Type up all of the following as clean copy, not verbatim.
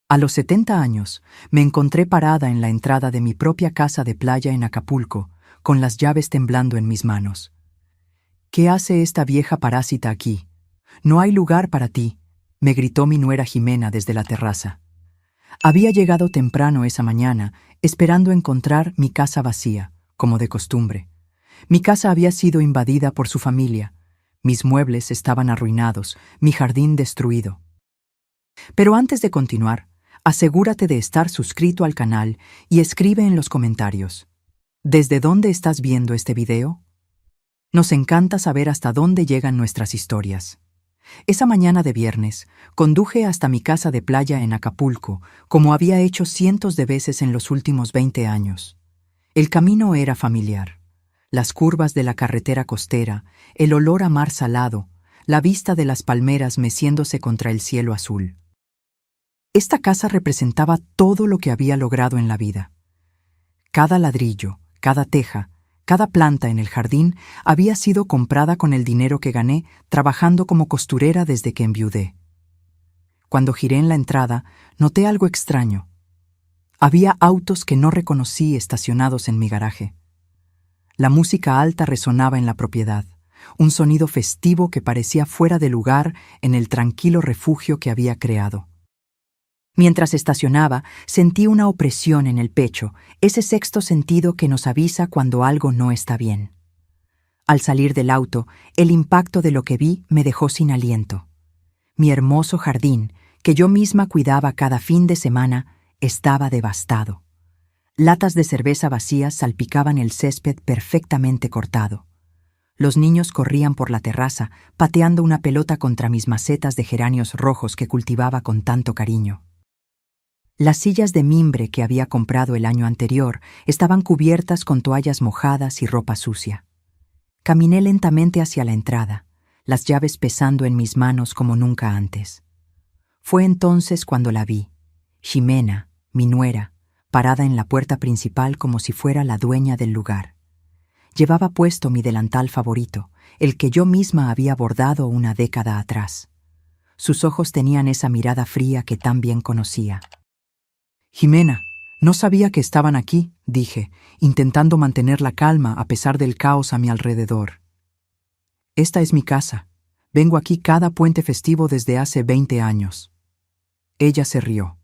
A los 70 años, me encontré parada en la entrada de mi propia casa de playa en Acapulco, con las llaves temblando en mis manos. «¿Qué hace esta vieja parásita aquí? No hay lugar para ti», me gritó mi nuera Jimena desde la terraza. Había llegado temprano esa mañana, esperando encontrar mi casa vacía, como de costumbre. Mi casa había sido invadida por su familia. Mis muebles estaban arruinados, mi jardín destruido. Pero antes de continuar, asegúrate de estar suscrito al canal y escribe en los comentarios: ¿desde dónde estás viendo este video? Nos encanta saber hasta dónde llegan nuestras historias. Esa mañana de viernes, conduje hasta mi casa de playa en Acapulco, como había hecho cientos de veces en los últimos 20 años. El camino era familiar. Las curvas de la carretera costera, el olor a mar salado, la vista de las palmeras meciéndose contra el cielo azul. Esta casa representaba todo lo que había logrado en la vida. Cada ladrillo, cada teja, cada planta en el jardín había sido comprada con el dinero que gané trabajando como costurera desde que enviudé. Cuando giré en la entrada, noté algo extraño. Había autos que no reconocí estacionados en mi garaje. La música alta resonaba en la propiedad, un sonido festivo que parecía fuera de lugar en el tranquilo refugio que había creado. Mientras estacionaba, sentí una opresión en el pecho, ese sexto sentido que nos avisa cuando algo no está bien. Al salir del auto, el impacto de lo que vi me dejó sin aliento. Mi hermoso jardín, que yo misma cuidaba cada fin de semana, estaba devastado. Latas de cerveza vacías salpicaban el césped perfectamente cortado. Los niños corrían por la terraza, pateando una pelota contra mis macetas de geranios rojos que cultivaba con tanto cariño. Las sillas de mimbre que había comprado el año anterior estaban cubiertas con toallas mojadas y ropa sucia. Caminé lentamente hacia la entrada, las llaves pesando en mis manos como nunca antes. Fue entonces cuando la vi, Jimena, mi nuera, parada en la puerta principal como si fuera la dueña del lugar. Llevaba puesto mi delantal favorito, el que yo misma había bordado una década atrás. Sus ojos tenían esa mirada fría que tan bien conocía. «Jimena, no sabía que estaban aquí», dije, intentando mantener la calma a pesar del caos a mi alrededor. «Esta es mi casa. Vengo aquí cada puente festivo desde hace 20 años». Ella se rió.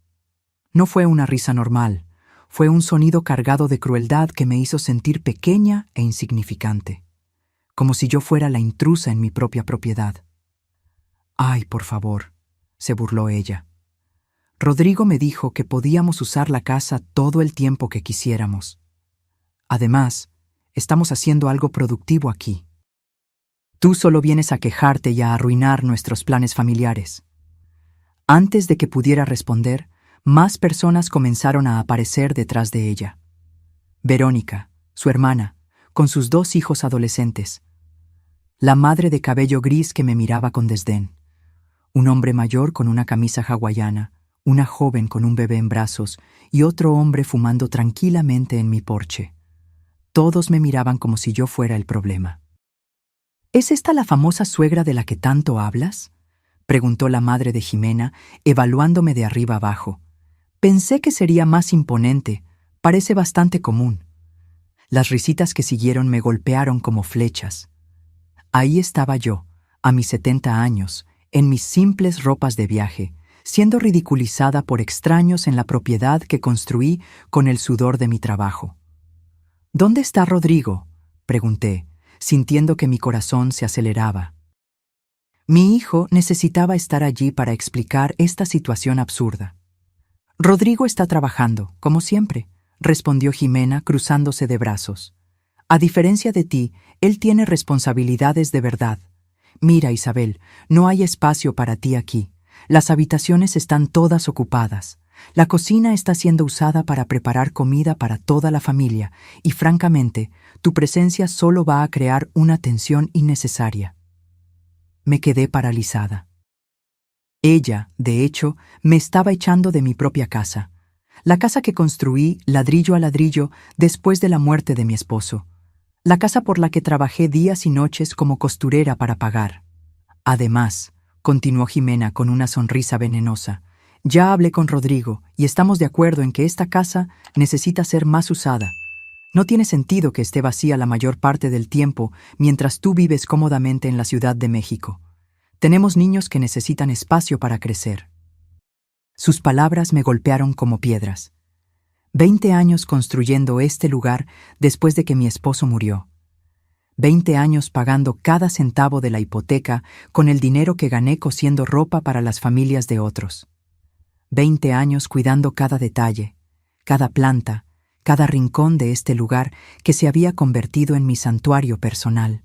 No fue una risa normal, fue un sonido cargado de crueldad que me hizo sentir pequeña e insignificante, como si yo fuera la intrusa en mi propia propiedad. «Ay, por favor», se burló ella. «Rodrigo me dijo que podíamos usar la casa todo el tiempo que quisiéramos. Además, estamos haciendo algo productivo aquí. Tú solo vienes a quejarte y a arruinar nuestros planes familiares». Antes de que pudiera responder, más personas comenzaron a aparecer detrás de ella. Verónica, su hermana, con sus 2 hijos adolescentes. La madre de cabello gris que me miraba con desdén. Un hombre mayor con una camisa hawaiana, una joven con un bebé en brazos y otro hombre fumando tranquilamente en mi porche. Todos me miraban como si yo fuera el problema. «¿Es esta la famosa suegra de la que tanto hablas?», preguntó la madre de Jimena, evaluándome de arriba abajo. «Pensé que sería más imponente, parece bastante común». Las risitas que siguieron me golpearon como flechas. Ahí estaba yo, a mis 70 años, en mis simples ropas de viaje, siendo ridiculizada por extraños en la propiedad que construí con el sudor de mi trabajo. «¿Dónde está Rodrigo?», pregunté, sintiendo que mi corazón se aceleraba. Mi hijo necesitaba estar allí para explicar esta situación absurda. «Rodrigo está trabajando, como siempre», respondió Jimena cruzándose de brazos. «A diferencia de ti, él tiene responsabilidades de verdad. Mira, Isabel, no hay espacio para ti aquí. Las habitaciones están todas ocupadas. La cocina está siendo usada para preparar comida para toda la familia y, francamente, tu presencia solo va a crear una tensión innecesaria». Me quedé paralizada. Ella, de hecho, me estaba echando de mi propia casa. La casa que construí ladrillo a ladrillo después de la muerte de mi esposo. La casa por la que trabajé días y noches como costurera para pagar. Además, continuó Jimena con una sonrisa venenosa, Ya hablé con Rodrigo y estamos de acuerdo en que esta casa necesita ser más usada. No tiene sentido que esté vacía la mayor parte del tiempo mientras tú vives cómodamente en la Ciudad de México. Tenemos niños que necesitan espacio para crecer. Sus palabras me golpearon como piedras. 20 años construyendo este lugar después de que mi esposo murió. 20 años pagando cada centavo de la hipoteca con el dinero que gané cosiendo ropa para las familias de otros. 20 años cuidando cada detalle, cada planta, cada rincón de este lugar que se había convertido en mi santuario personal.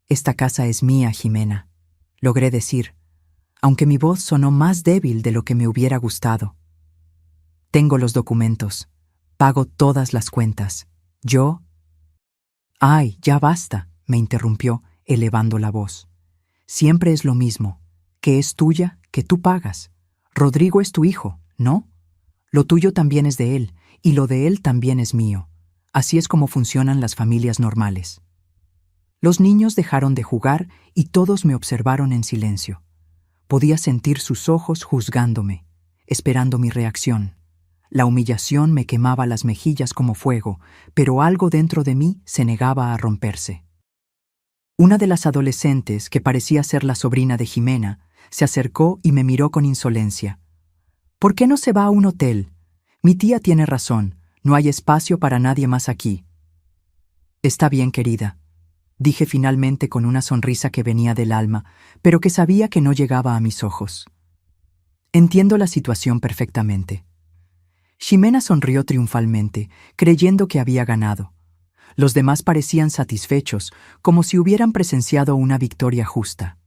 Esta casa es mía, Jimena, logré decir, aunque mi voz sonó más débil de lo que me hubiera gustado. Tengo los documentos, pago todas las cuentas. Yo... ¡Ay, ya basta!, me interrumpió, elevando la voz. Siempre es lo mismo, que es tuya, que tú pagas. Rodrigo es tu hijo, ¿no? Lo tuyo también es de él, y lo de él también es mío. Así es como funcionan las familias normales. Los niños dejaron de jugar y todos me observaron en silencio. Podía sentir sus ojos juzgándome, esperando mi reacción. La humillación me quemaba las mejillas como fuego, pero algo dentro de mí se negaba a romperse. Una de las adolescentes, que parecía ser la sobrina de Jimena, se acercó y me miró con insolencia. ¿Por qué no se va a un hotel? Mi tía tiene razón, no hay espacio para nadie más aquí. Está bien, querida, dije finalmente con una sonrisa que venía del alma, pero que sabía que no llegaba a mis ojos. Entiendo la situación perfectamente. Ximena sonrió triunfalmente, creyendo que había ganado. Los demás parecían satisfechos, como si hubieran presenciado una victoria justa.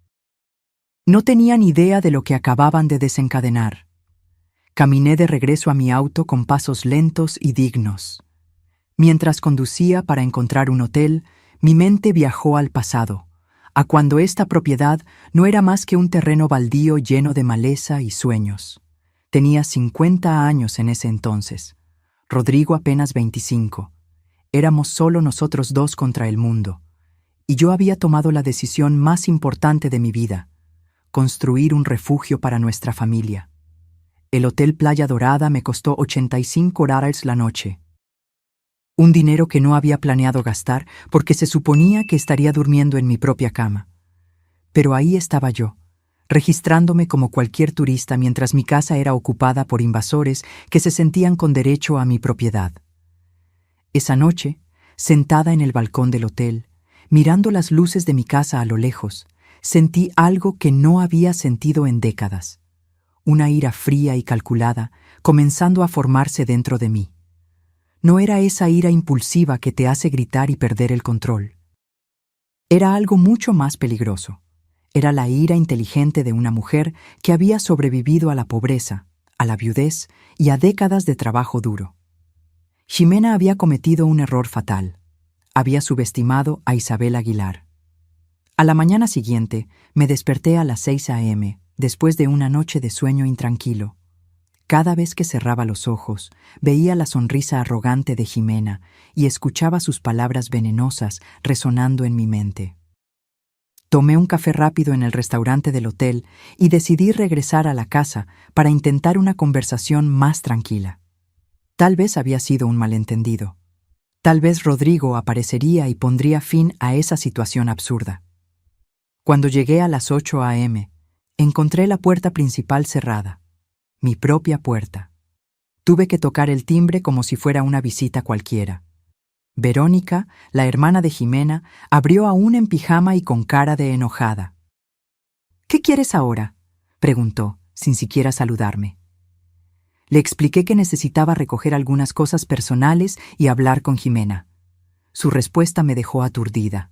No tenían idea de lo que acababan de desencadenar. Caminé de regreso a mi auto con pasos lentos y dignos. Mientras conducía para encontrar un hotel, mi mente viajó al pasado, a cuando esta propiedad no era más que un terreno baldío lleno de maleza y sueños. Tenía 50 años en ese entonces. Rodrigo apenas 25. Éramos solo nosotros dos contra el mundo. Y yo había tomado la decisión más importante de mi vida: construir un refugio para nuestra familia. El Hotel Playa Dorada me costó $85 la noche. Un dinero que no había planeado gastar porque se suponía que estaría durmiendo en mi propia cama. Pero ahí estaba yo, registrándome como cualquier turista mientras mi casa era ocupada por invasores que se sentían con derecho a mi propiedad. Esa noche, sentada en el balcón del hotel, mirando las luces de mi casa a lo lejos, sentí algo que no había sentido en décadas. Una ira fría y calculada comenzando a formarse dentro de mí. No era esa ira impulsiva que te hace gritar y perder el control. Era algo mucho más peligroso. Era la ira inteligente de una mujer que había sobrevivido a la pobreza, a la viudez y a décadas de trabajo duro. Ximena había cometido un error fatal. Había subestimado a Isabel Aguilar. A la mañana siguiente, me desperté a las 6 a.m., después de una noche de sueño intranquilo. Cada vez que cerraba los ojos, veía la sonrisa arrogante de Ximena y escuchaba sus palabras venenosas resonando en mi mente. Tomé un café rápido en el restaurante del hotel y decidí regresar a la casa para intentar una conversación más tranquila. Tal vez había sido un malentendido. Tal vez Rodrigo aparecería y pondría fin a esa situación absurda. Cuando llegué a las 8 a.m., encontré la puerta principal cerrada. Mi propia puerta. Tuve que tocar el timbre como si fuera una visita cualquiera. Verónica, la hermana de Ximena, abrió aún en pijama y con cara de enojada. «¿Qué quieres ahora?», preguntó, sin siquiera saludarme. Le expliqué que necesitaba recoger algunas cosas personales y hablar con Ximena. Su respuesta me dejó aturdida.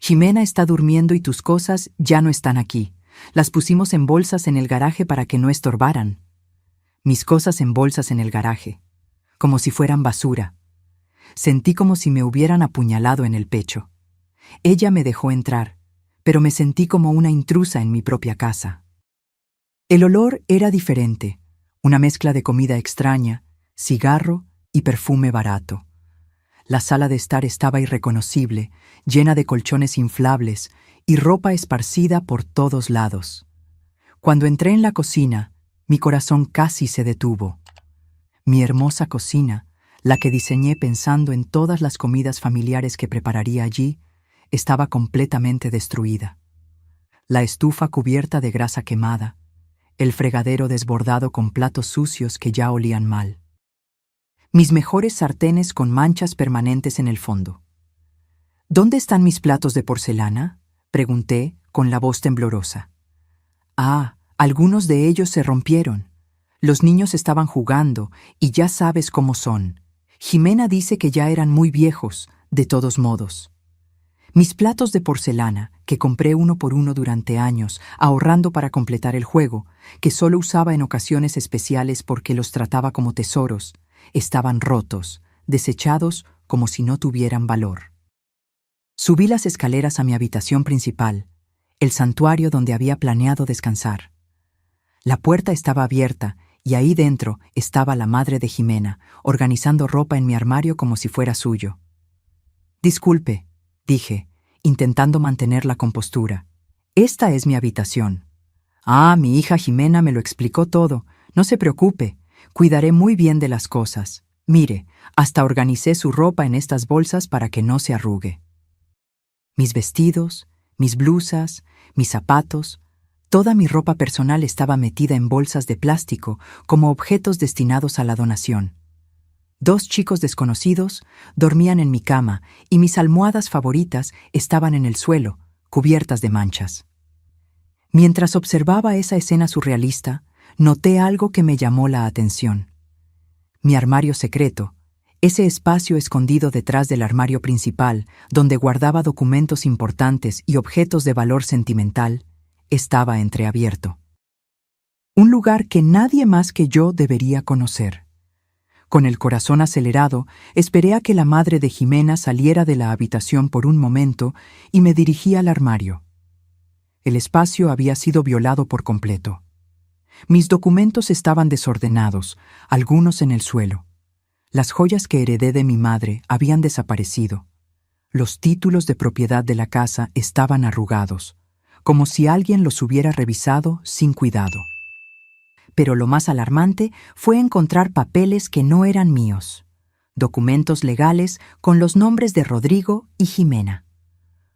«Ximena está durmiendo y tus cosas ya no están aquí. Las pusimos en bolsas en el garaje para que no estorbaran». Mis cosas en bolsas en el garaje, como si fueran basura. Sentí como si me hubieran apuñalado en el pecho. Ella me dejó entrar, pero me sentí como una intrusa en mi propia casa. El olor era diferente, una mezcla de comida extraña, cigarro y perfume barato. La sala de estar estaba irreconocible, llena de colchones inflables y ropa esparcida por todos lados. Cuando entré en la cocina, Mi corazón casi se detuvo. Mi hermosa cocina, la que diseñé pensando en todas las comidas familiares que prepararía allí, estaba completamente destruida. La estufa cubierta de grasa quemada, el fregadero desbordado con platos sucios que ya olían mal. Mis mejores sartenes con manchas permanentes en el fondo. ¿Dónde están mis platos de porcelana?, pregunté con la voz temblorosa. Ah, algunos de ellos se rompieron. Los niños estaban jugando y ya sabes cómo son. Jimena dice que ya eran muy viejos, de todos modos. Mis platos de porcelana, que compré uno por uno durante años, ahorrando para completar el juego, que solo usaba en ocasiones especiales porque los trataba como tesoros, estaban rotos, desechados como si no tuvieran valor. Subí las escaleras a mi habitación principal, el santuario donde había planeado descansar. La puerta estaba abierta y ahí dentro estaba la madre de Jimena, organizando ropa en mi armario como si fuera suyo. «Disculpe», dije, intentando mantener la compostura. «Esta es mi habitación». «Ah, mi hija Jimena me lo explicó todo. No se preocupe, cuidaré muy bien de las cosas. Mire, hasta organicé su ropa en estas bolsas para que no se arrugue». Mis vestidos, mis blusas, mis zapatos, toda mi ropa personal estaba metida en bolsas de plástico como objetos destinados a la donación. 2 chicos desconocidos dormían en mi cama y mis almohadas favoritas estaban en el suelo, cubiertas de manchas. Mientras observaba esa escena surrealista, noté algo que me llamó la atención. Mi armario secreto, ese espacio escondido detrás del armario principal, donde guardaba documentos importantes y objetos de valor sentimental, estaba entreabierto. Un lugar que nadie más que yo debería conocer. Con el corazón acelerado, esperé a que la madre de Jimena saliera de la habitación por un momento y me dirigí al armario. El espacio había sido violado por completo. Mis documentos estaban desordenados, algunos en el suelo. Las joyas que heredé de mi madre habían desaparecido. Los títulos de propiedad de la casa estaban arrugados, como si alguien los hubiera revisado sin cuidado. Pero lo más alarmante fue encontrar papeles que no eran míos, documentos legales con los nombres de Rodrigo y Jimena.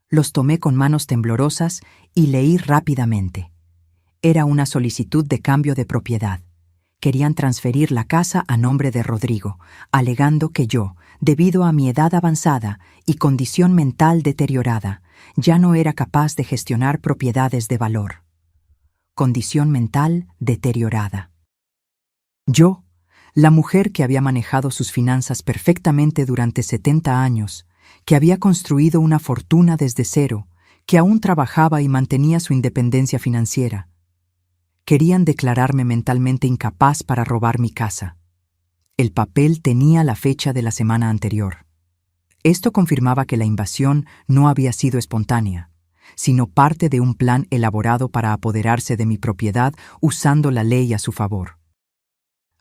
Los tomé con manos temblorosas y leí rápidamente. Era una solicitud de cambio de propiedad. Querían transferir la casa a nombre de Rodrigo, alegando que yo, debido a mi edad avanzada y condición mental deteriorada, ya no era capaz de gestionar propiedades de valor. Condición mental deteriorada. Yo, la mujer que había manejado sus finanzas perfectamente durante 70 años, que había construido una fortuna desde cero, que aún trabajaba y mantenía su independencia financiera. Querían declararme mentalmente incapaz para robar mi casa. El papel tenía la fecha de la semana anterior. Esto confirmaba que la invasión no había sido espontánea, sino parte de un plan elaborado para apoderarse de mi propiedad usando la ley a su favor.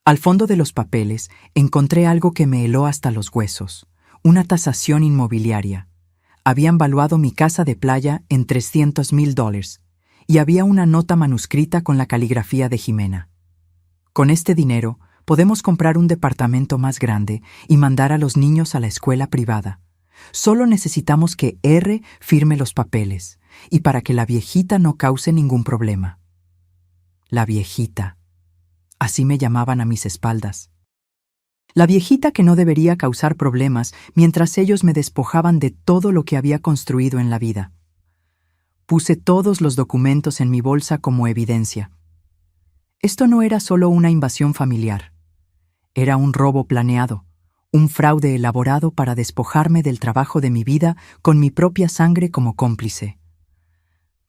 Al fondo de los papeles encontré algo que me heló hasta los huesos, una tasación inmobiliaria. Habían valuado mi casa de playa en $300,000 y había una nota manuscrita con la caligrafía de Jimena. Con este dinero podemos comprar un departamento más grande y mandar a los niños a la escuela privada. Solo necesitamos que R firme los papeles y para que la viejita no cause ningún problema. La viejita. Así me llamaban a mis espaldas. La viejita que no debería causar problemas mientras ellos me despojaban de todo lo que había construido en la vida. Puse todos los documentos en mi bolsa como evidencia. Esto no era solo una invasión familiar. Era un robo planeado, un fraude elaborado para despojarme del trabajo de mi vida con mi propia sangre como cómplice.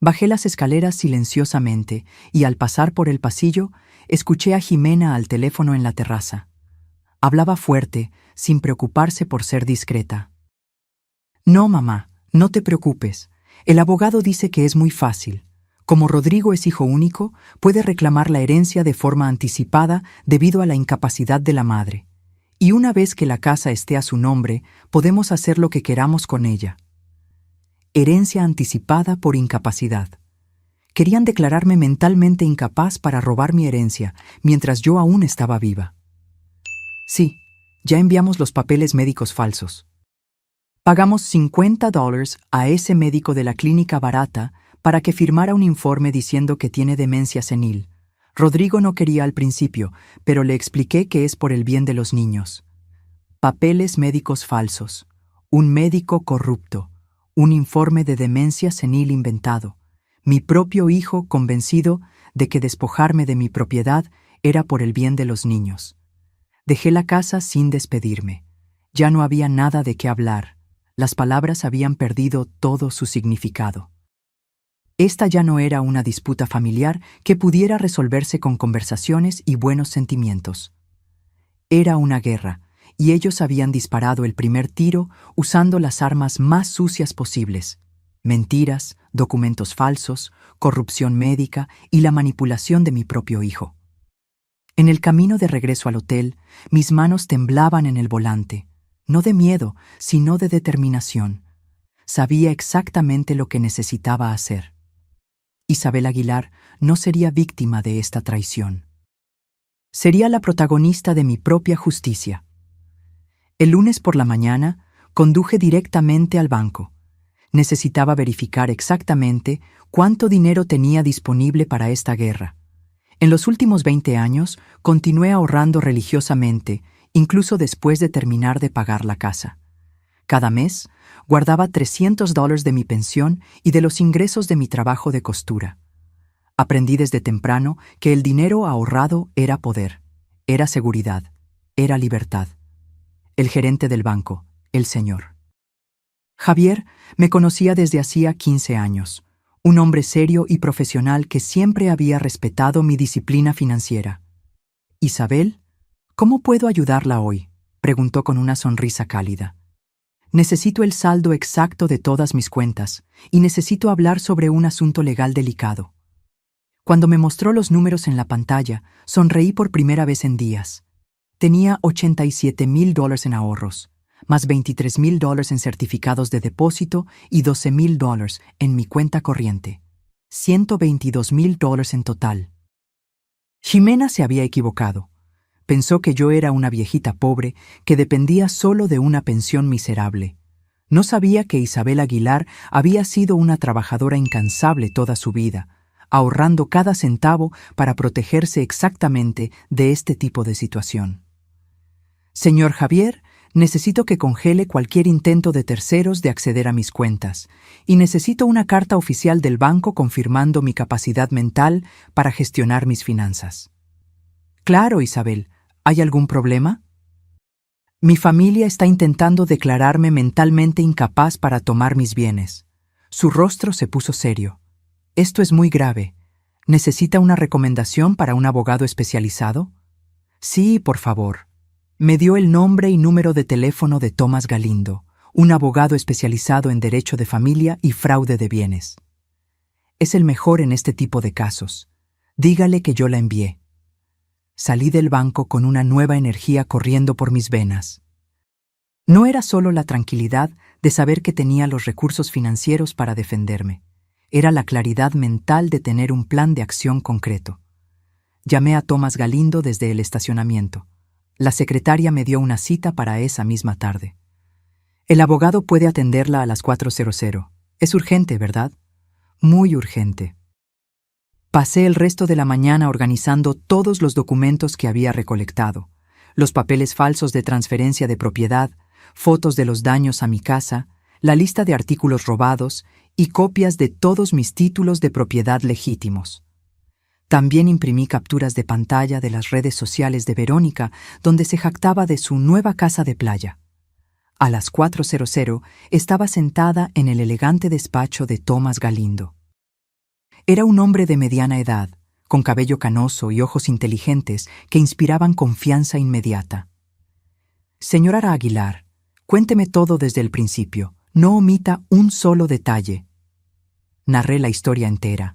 Bajé las escaleras silenciosamente y al pasar por el pasillo, escuché a Jimena al teléfono en la terraza. Hablaba fuerte, sin preocuparse por ser discreta. «No, mamá, no te preocupes. El abogado dice que es muy fácil. Como Rodrigo es hijo único, puede reclamar la herencia de forma anticipada debido a la incapacidad de la madre. Y una vez que la casa esté a su nombre, podemos hacer lo que queramos con ella». Herencia anticipada por incapacidad. Querían declararme mentalmente incapaz para robar mi herencia mientras yo aún estaba viva. Sí, ya enviamos los papeles médicos falsos. Pagamos $50 a ese médico de la clínica barata para que firmara un informe diciendo que tiene demencia senil. Rodrigo no quería al principio, pero le expliqué que es por el bien de los niños. Papeles médicos falsos, un médico corrupto, un informe de demencia senil inventado, mi propio hijo convencido de que despojarme de mi propiedad era por el bien de los niños. Dejé la casa sin despedirme. Ya no había nada de qué hablar. Las palabras habían perdido todo su significado. Esta ya no era una disputa familiar que pudiera resolverse con conversaciones y buenos sentimientos. Era una guerra, y ellos habían disparado el primer tiro usando las armas más sucias posibles: mentiras, documentos falsos, corrupción médica y la manipulación de mi propio hijo. En el camino de regreso al hotel, mis manos temblaban en el volante, no de miedo, sino de determinación. Sabía exactamente lo que necesitaba hacer. Isabel Aguilar no sería víctima de esta traición. Sería la protagonista de mi propia justicia. El lunes por la mañana, conduje directamente al banco. Necesitaba verificar exactamente cuánto dinero tenía disponible para esta guerra. En los últimos 20 años, continué ahorrando religiosamente, incluso después de terminar de pagar la casa. Cada mes, guardaba $300 de mi pensión y de los ingresos de mi trabajo de costura. Aprendí desde temprano que el dinero ahorrado era poder, era seguridad, era libertad. El gerente del banco, el señor Javier, me conocía desde hacía 15 años, un hombre serio y profesional que siempre había respetado mi disciplina financiera. «Isabel, ¿cómo puedo ayudarla hoy?», preguntó con una sonrisa cálida. «Necesito el saldo exacto de todas mis cuentas y necesito hablar sobre un asunto legal delicado». Cuando me mostró los números en la pantalla, sonreí por primera vez en días. Tenía $87,000 en ahorros, más $23,000 en certificados de depósito y $12,000 en mi cuenta corriente. $122,000 en total. Jimena se había equivocado. Pensó que yo era una viejita pobre que dependía solo de una pensión miserable. No sabía que Isabel Aguilar había sido una trabajadora incansable toda su vida, ahorrando cada centavo para protegerse exactamente de este tipo de situación. «Señor Javier, necesito que congele cualquier intento de terceros de acceder a mis cuentas, y necesito una carta oficial del banco confirmando mi capacidad mental para gestionar mis finanzas». «Claro, Isabel. ¿Hay algún problema?». «Mi familia está intentando declararme mentalmente incapaz para tomar mis bienes». Su rostro se puso serio. «Esto es muy grave. ¿Necesita una recomendación para un abogado especializado?». «Sí, por favor». Me dio el nombre y número de teléfono de Tomás Galindo, un abogado especializado en derecho de familia y fraude de bienes. «Es el mejor en este tipo de casos. Dígale que yo la envié». Salí del banco con una nueva energía corriendo por mis venas. No era solo la tranquilidad de saber que tenía los recursos financieros para defenderme. Era la claridad mental de tener un plan de acción concreto. Llamé a Tomás Galindo desde el estacionamiento. La secretaria me dio una cita para esa misma tarde. «El abogado puede atenderla a las 4:00. Es urgente, ¿verdad?». «Muy urgente». Pasé el resto de la mañana organizando todos los documentos que había recolectado, los papeles falsos de transferencia de propiedad, fotos de los daños a mi casa, la lista de artículos robados y copias de todos mis títulos de propiedad legítimos. También imprimí capturas de pantalla de las redes sociales de Verónica, donde se jactaba de su nueva casa de playa. A las 4:00 estaba sentada en el elegante despacho de Tomás Galindo. Era un hombre de mediana edad, con cabello canoso y ojos inteligentes que inspiraban confianza inmediata. «Señora Aguilar, cuénteme todo desde el principio, no omita un solo detalle». Narré la historia entera.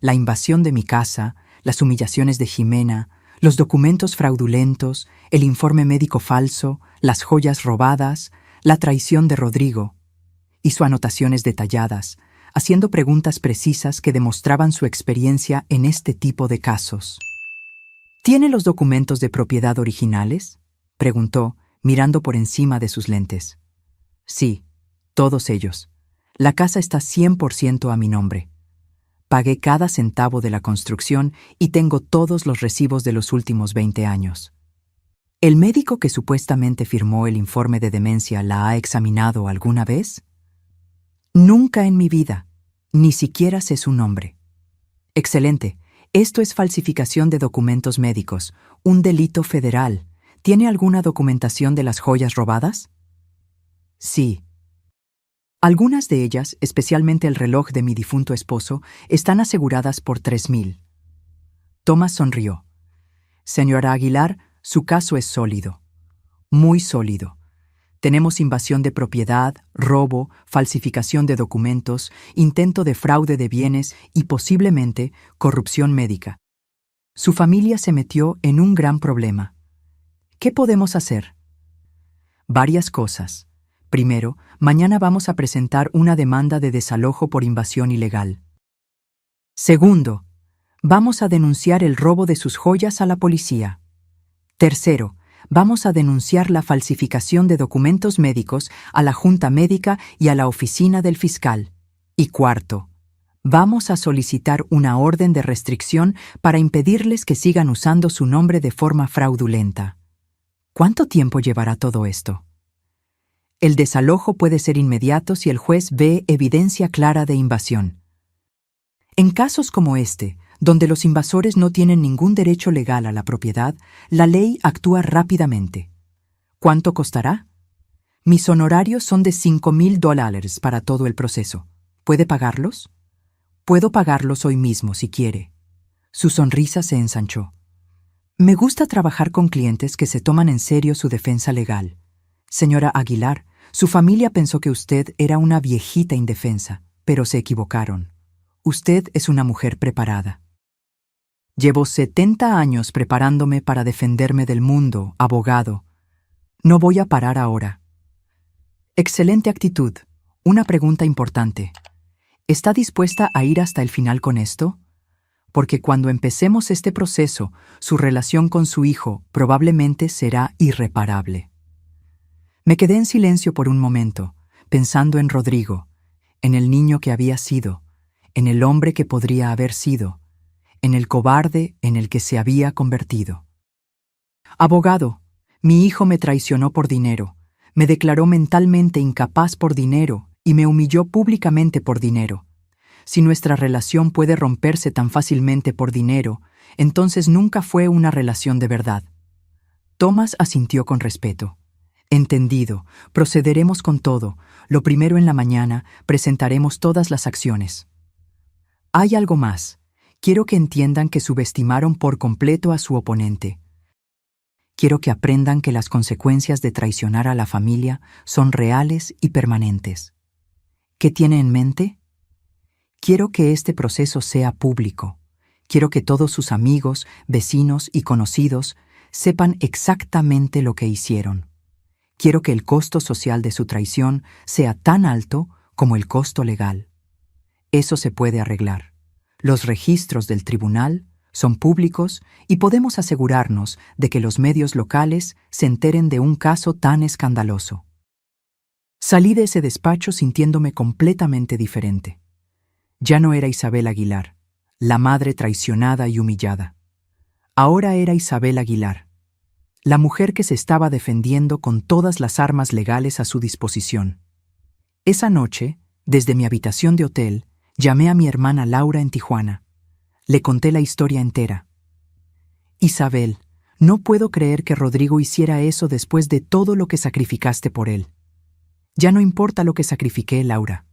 La invasión de mi casa, las humillaciones de Jimena, los documentos fraudulentos, el informe médico falso, las joyas robadas, la traición de Rodrigo. Hizo anotaciones detalladas, haciendo preguntas precisas que demostraban su experiencia en este tipo de casos. ¿Tiene los documentos de propiedad originales?, preguntó, mirando por encima de sus lentes. Sí, todos ellos. La casa está 100% a mi nombre. Pagué cada centavo de la construcción y tengo todos los recibos de los últimos 20 años. ¿El médico que supuestamente firmó el informe de demencia la ha examinado alguna vez? Nunca en mi vida. Ni siquiera sé su nombre. Excelente. Esto es falsificación de documentos médicos, un delito federal. ¿Tiene alguna documentación de las joyas robadas? Sí. Algunas de ellas, especialmente el reloj de mi difunto esposo, están aseguradas por $3,000. Thomas sonrió. Señora Aguilar, su caso es sólido. Muy sólido. Tenemos invasión de propiedad, robo, falsificación de documentos, intento de fraude de bienes y posiblemente corrupción médica. Su familia se metió en un gran problema. ¿Qué podemos hacer? Varias cosas. Primero, mañana vamos a presentar una demanda de desalojo por invasión ilegal. Segundo, vamos a denunciar el robo de sus joyas a la policía. Tercero, vamos a denunciar la falsificación de documentos médicos a la Junta Médica y a la oficina del fiscal. Y cuarto, vamos a solicitar una orden de restricción para impedirles que sigan usando su nombre de forma fraudulenta. ¿Cuánto tiempo llevará todo esto? El desalojo puede ser inmediato si el juez ve evidencia clara de invasión. En casos como este, donde los invasores no tienen ningún derecho legal a la propiedad, la ley actúa rápidamente. ¿Cuánto costará? Mis honorarios son de $5,000 para todo el proceso. ¿Puede pagarlos? Puedo pagarlos hoy mismo si quiere. Su sonrisa se ensanchó. Me gusta trabajar con clientes que se toman en serio su defensa legal. Señora Aguilar, su familia pensó que usted era una viejita indefensa, pero se equivocaron. Usted es una mujer preparada. Llevo 70 años preparándome para defenderme del mundo, abogado. No voy a parar ahora. Excelente actitud. Una pregunta importante. ¿Está dispuesta a ir hasta el final con esto? Porque cuando empecemos este proceso, su relación con su hijo probablemente será irreparable. Me quedé en silencio por un momento, pensando en Rodrigo, en el niño que había sido, en el hombre que podría haber sido, en el cobarde en el que se había convertido. Abogado, mi hijo me traicionó por dinero, me declaró mentalmente incapaz por dinero y me humilló públicamente por dinero. Si nuestra relación puede romperse tan fácilmente por dinero, entonces nunca fue una relación de verdad. Thomas asintió con respeto. Entendido, procederemos con todo. Lo primero en la mañana, presentaremos todas las acciones. Hay algo más. Quiero que entiendan que subestimaron por completo a su oponente. Quiero que aprendan que las consecuencias de traicionar a la familia son reales y permanentes. ¿Qué tiene en mente? Quiero que este proceso sea público. Quiero que todos sus amigos, vecinos y conocidos sepan exactamente lo que hicieron. Quiero que el costo social de su traición sea tan alto como el costo legal. Eso se puede arreglar. Los registros del tribunal son públicos y podemos asegurarnos de que los medios locales se enteren de un caso tan escandaloso. Salí de ese despacho sintiéndome completamente diferente. Ya no era Isabel Aguilar, la madre traicionada y humillada. Ahora era Isabel Aguilar, la mujer que se estaba defendiendo con todas las armas legales a su disposición. Esa noche, desde mi habitación de hotel, llamé a mi hermana Laura en Tijuana. Le conté la historia entera. Isabel, no puedo creer que Rodrigo hiciera eso después de todo lo que sacrificaste por él. Ya no importa lo que sacrifiqué, Laura.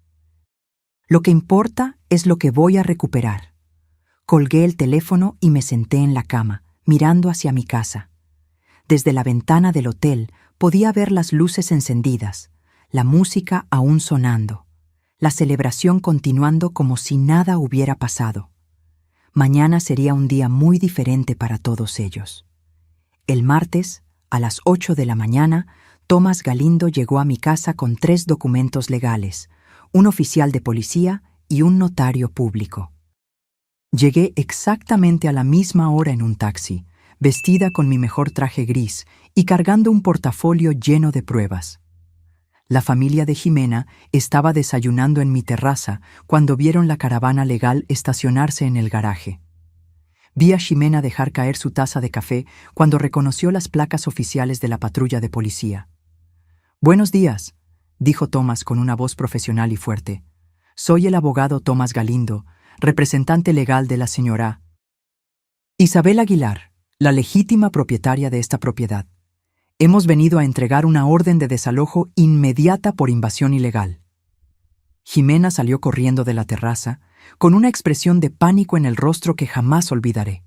Lo que importa es lo que voy a recuperar. Colgué el teléfono y me senté en la cama, mirando hacia mi casa. Desde la ventana del hotel podía ver las luces encendidas, la música aún sonando, la celebración continuando como si nada hubiera pasado. Mañana sería un día muy diferente para todos ellos. El martes, a las 8 de la mañana, Thomas Galindo llegó a mi casa con 3 documentos legales, un oficial de policía y un notario público. Llegué exactamente a la misma hora en un taxi, vestida con mi mejor traje gris y cargando un portafolio lleno de pruebas. La familia de Jimena estaba desayunando en mi terraza cuando vieron la caravana legal estacionarse en el garaje. Vi a Jimena dejar caer su taza de café cuando reconoció las placas oficiales de la patrulla de policía. «Buenos días», dijo Tomás con una voz profesional y fuerte. «Soy el abogado Tomás Galindo, representante legal de la señora Isabel Aguilar, la legítima propietaria de esta propiedad. Hemos venido a entregar una orden de desalojo inmediata por invasión ilegal». Jimena salió corriendo de la terraza, con una expresión de pánico en el rostro que jamás olvidaré.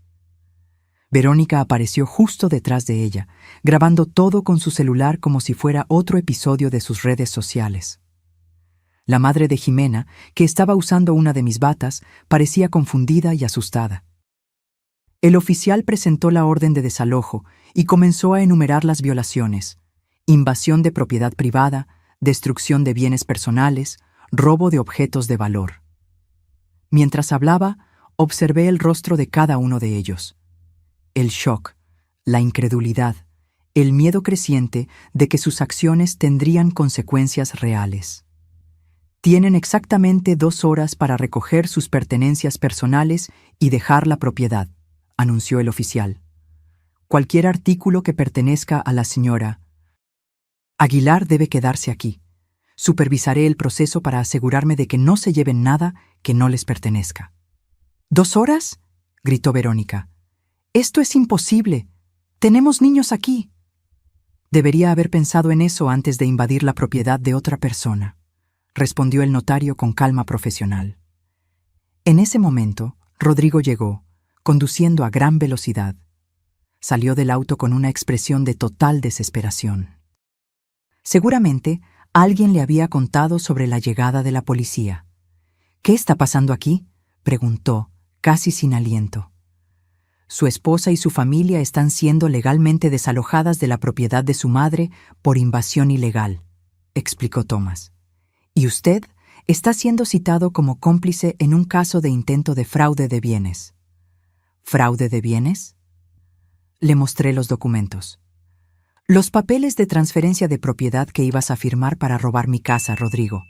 Verónica apareció justo detrás de ella, grabando todo con su celular como si fuera otro episodio de sus redes sociales. La madre de Jimena, que estaba usando una de mis batas, parecía confundida y asustada. El oficial presentó la orden de desalojo y comenzó a enumerar las violaciones: invasión de propiedad privada, destrucción de bienes personales, robo de objetos de valor. Mientras hablaba, observé el rostro de cada uno de ellos. El shock, la incredulidad, el miedo creciente de que sus acciones tendrían consecuencias reales. «Tienen exactamente 2 horas para recoger sus pertenencias personales y dejar la propiedad», anunció el oficial. «Cualquier artículo que pertenezca a la señora Aguilar debe quedarse aquí. Supervisaré el proceso para asegurarme de que no se lleven nada que no les pertenezca». «¿2 horas?», gritó Verónica. «Esto es imposible. Tenemos niños aquí». «Debería haber pensado en eso antes de invadir la propiedad de otra persona», respondió el notario con calma profesional. En ese momento, Rodrigo llegó, conduciendo a gran velocidad. Salió del auto con una expresión de total desesperación. Seguramente, alguien le había contado sobre la llegada de la policía. «¿Qué está pasando aquí?», preguntó, casi sin aliento. «Su esposa y su familia están siendo legalmente desalojadas de la propiedad de su madre por invasión ilegal», explicó Tomás. «Y usted está siendo citado como cómplice en un caso de intento de fraude de bienes». «¿Fraude de bienes?». Le mostré los documentos. «Los papeles de transferencia de propiedad que ibas a firmar para robar mi casa, Rodrigo.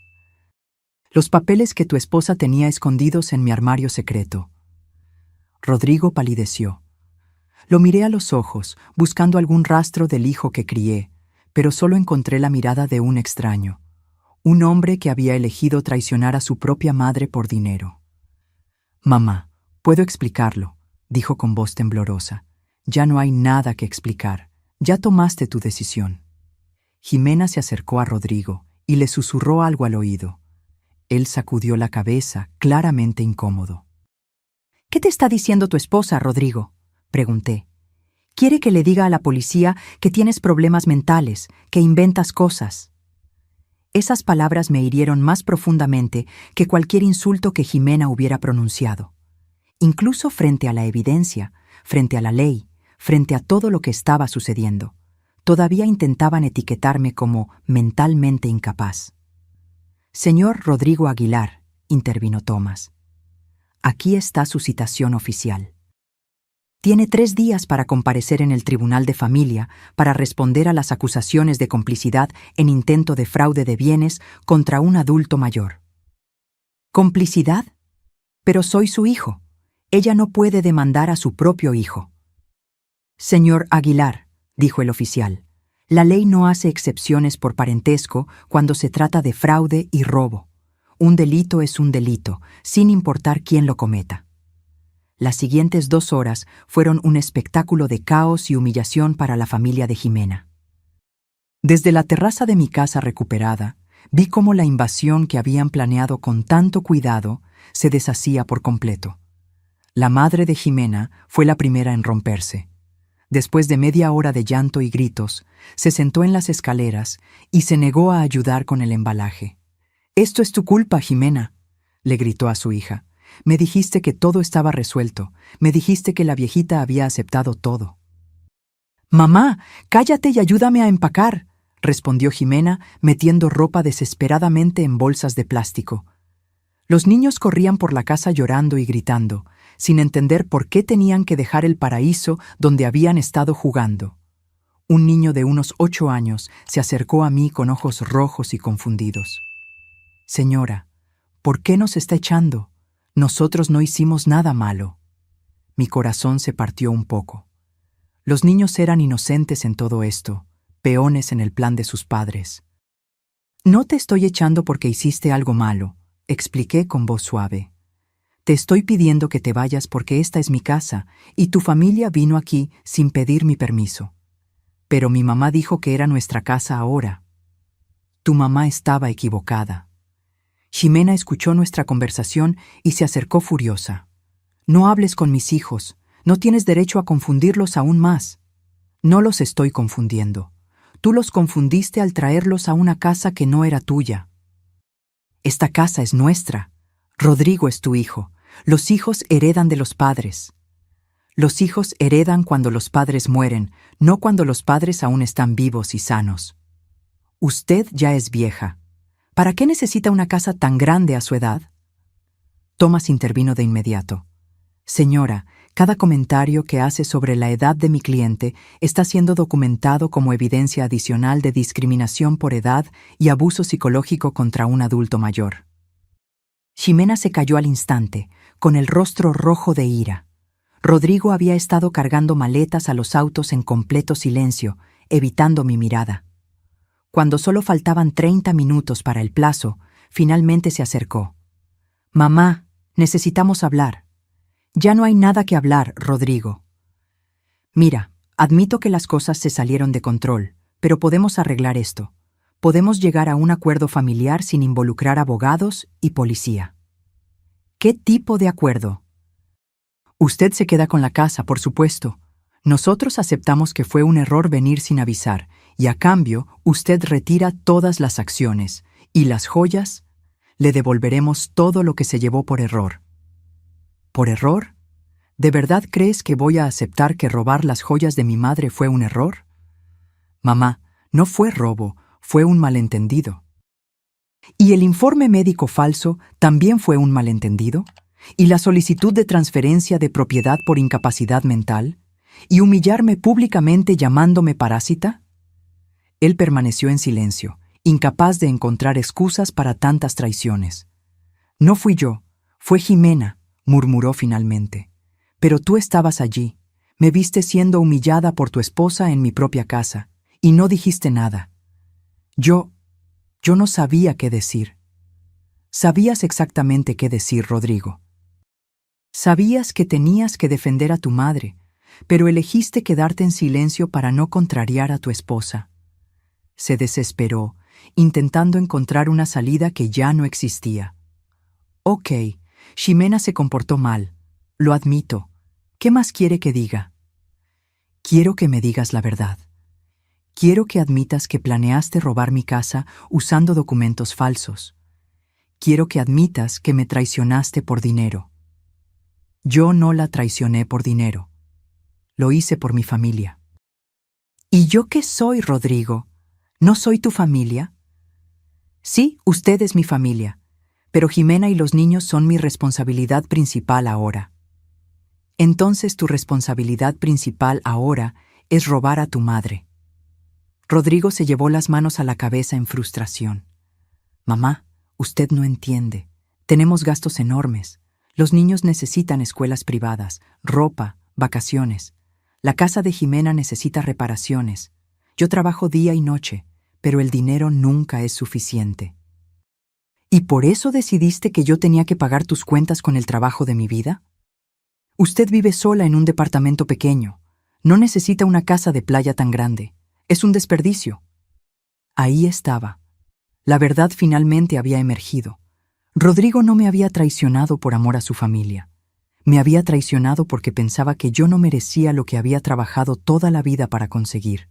Los papeles que tu esposa tenía escondidos en mi armario secreto». Rodrigo palideció. Lo miré a los ojos, buscando algún rastro del hijo que crié, pero solo encontré la mirada de un extraño. Un hombre que había elegido traicionar a su propia madre por dinero. «Mamá, puedo explicarlo», dijo con voz temblorosa. «Ya no hay nada que explicar. Ya tomaste tu decisión». Jimena se acercó a Rodrigo y le susurró algo al oído. Él sacudió la cabeza, claramente incómodo. «¿Qué te está diciendo tu esposa, Rodrigo?», pregunté. «Quiere que le diga a la policía que tienes problemas mentales, que inventas cosas». Esas palabras me hirieron más profundamente que cualquier insulto que Jimena hubiera pronunciado. Incluso frente a la evidencia, frente a la ley, frente a todo lo que estaba sucediendo, todavía intentaban etiquetarme como mentalmente incapaz. «Señor Rodrigo Aguilar», intervino Tomás, «aquí está su citación oficial. Tiene 3 días para comparecer en el Tribunal de Familia para responder a las acusaciones de complicidad en intento de fraude de bienes contra un adulto mayor». «¿Complicidad? Pero soy su hijo. Ella no puede demandar a su propio hijo». «Señor Aguilar», dijo el oficial, «la ley no hace excepciones por parentesco cuando se trata de fraude y robo. Un delito es un delito, sin importar quién lo cometa». Las siguientes 2 horas fueron un espectáculo de caos y humillación para la familia de Jimena. Desde la terraza de mi casa recuperada, vi cómo la invasión que habían planeado con tanto cuidado se deshacía por completo. La madre de Jimena fue la primera en romperse. Después de media hora de llanto y gritos, se sentó en las escaleras y se negó a ayudar con el embalaje. «Esto es tu culpa, Jimena», le gritó a su hija. «Me dijiste que todo estaba resuelto. Me dijiste que la viejita había aceptado todo». «Mamá, cállate y ayúdame a empacar», respondió Jimena, metiendo ropa desesperadamente en bolsas de plástico. Los niños corrían por la casa llorando y gritando, sin entender por qué tenían que dejar el paraíso donde habían estado jugando. Un niño de unos 8 años se acercó a mí con ojos rojos y confundidos. «Señora, ¿por qué nos está echando? Nosotros no hicimos nada malo». Mi corazón se partió un poco. Los niños eran inocentes en todo esto, peones en el plan de sus padres. «No te estoy echando porque hiciste algo malo», expliqué con voz suave. «Te estoy pidiendo que te vayas porque esta es mi casa y tu familia vino aquí sin pedir mi permiso. Pero mi mamá dijo que era nuestra casa ahora». Tu mamá estaba equivocada. Ximena escuchó nuestra conversación y se acercó furiosa. «No hables con mis hijos, no tienes derecho a confundirlos aún más». «No los estoy confundiendo. Tú los confundiste al traerlos a una casa que no era tuya. Esta casa es nuestra. Rodrigo es tu hijo. Los hijos heredan de los padres. Los hijos heredan cuando los padres mueren, no cuando los padres aún están vivos y sanos. Usted ya es vieja. ¿Para qué necesita una casa tan grande a su edad?». Tomás intervino de inmediato. «Señora, cada comentario que hace sobre la edad de mi cliente está siendo documentado como evidencia adicional de discriminación por edad y abuso psicológico contra un adulto mayor». Ximena se calló al instante, con el rostro rojo de ira. Rodrigo había estado cargando maletas a los autos en completo silencio, evitando mi mirada. Cuando solo faltaban 30 minutos para el plazo, finalmente se acercó. «Mamá, necesitamos hablar». «Ya no hay nada que hablar, Rodrigo. Mira, admito que las cosas se salieron de control, pero podemos arreglar esto. Podemos llegar a un acuerdo familiar sin involucrar abogados y policía». «¿Qué tipo de acuerdo?». «Usted se queda con la casa, por supuesto. Nosotros aceptamos que fue un error venir sin avisar, y a cambio usted retira todas las acciones, y las joyas, le devolveremos todo lo que se llevó por error». ¿Por error? ¿De verdad crees que voy a aceptar que robar las joyas de mi madre fue un error? Mamá, no fue robo, fue un malentendido. ¿Y el informe médico falso también fue un malentendido? ¿Y la solicitud de transferencia de propiedad por incapacidad mental? ¿Y humillarme públicamente llamándome parásita? Él permaneció en silencio, incapaz de encontrar excusas para tantas traiciones. «No fui yo, fue Ximena», murmuró finalmente. «Pero tú estabas allí, me viste siendo humillada por tu esposa en mi propia casa, y no dijiste nada. Yo no sabía qué decir». «Sabías exactamente qué decir, Rodrigo. Sabías que tenías que defender a tu madre, pero elegiste quedarte en silencio para no contrariar a tu esposa». Se desesperó, intentando encontrar una salida que ya no existía. «Ok, Ximena se comportó mal, lo admito. ¿Qué más quiere que diga?». «Quiero que me digas la verdad. Quiero que admitas que planeaste robar mi casa usando documentos falsos. Quiero que admitas que me traicionaste por dinero». «Yo no la traicioné por dinero. Lo hice por mi familia». «¿Y yo qué soy, Rodrigo? ¿No soy tu familia?». «Sí, usted es mi familia. Pero Ximena y los niños son mi responsabilidad principal ahora». «Entonces tu responsabilidad principal ahora es robar a tu madre». Rodrigo se llevó las manos a la cabeza en frustración. «Mamá, usted no entiende. Tenemos gastos enormes. Los niños necesitan escuelas privadas, ropa, vacaciones. La casa de Ximena necesita reparaciones. Yo trabajo día y noche, pero el dinero nunca es suficiente». «¿Y por eso decidiste que yo tenía que pagar tus cuentas con el trabajo de mi vida? Usted vive sola en un departamento pequeño. No necesita una casa de playa tan grande. Es un desperdicio». Ahí estaba. La verdad finalmente había emergido. Rodrigo no me había traicionado por amor a su familia. Me había traicionado porque pensaba que yo no merecía lo que había trabajado toda la vida para conseguir.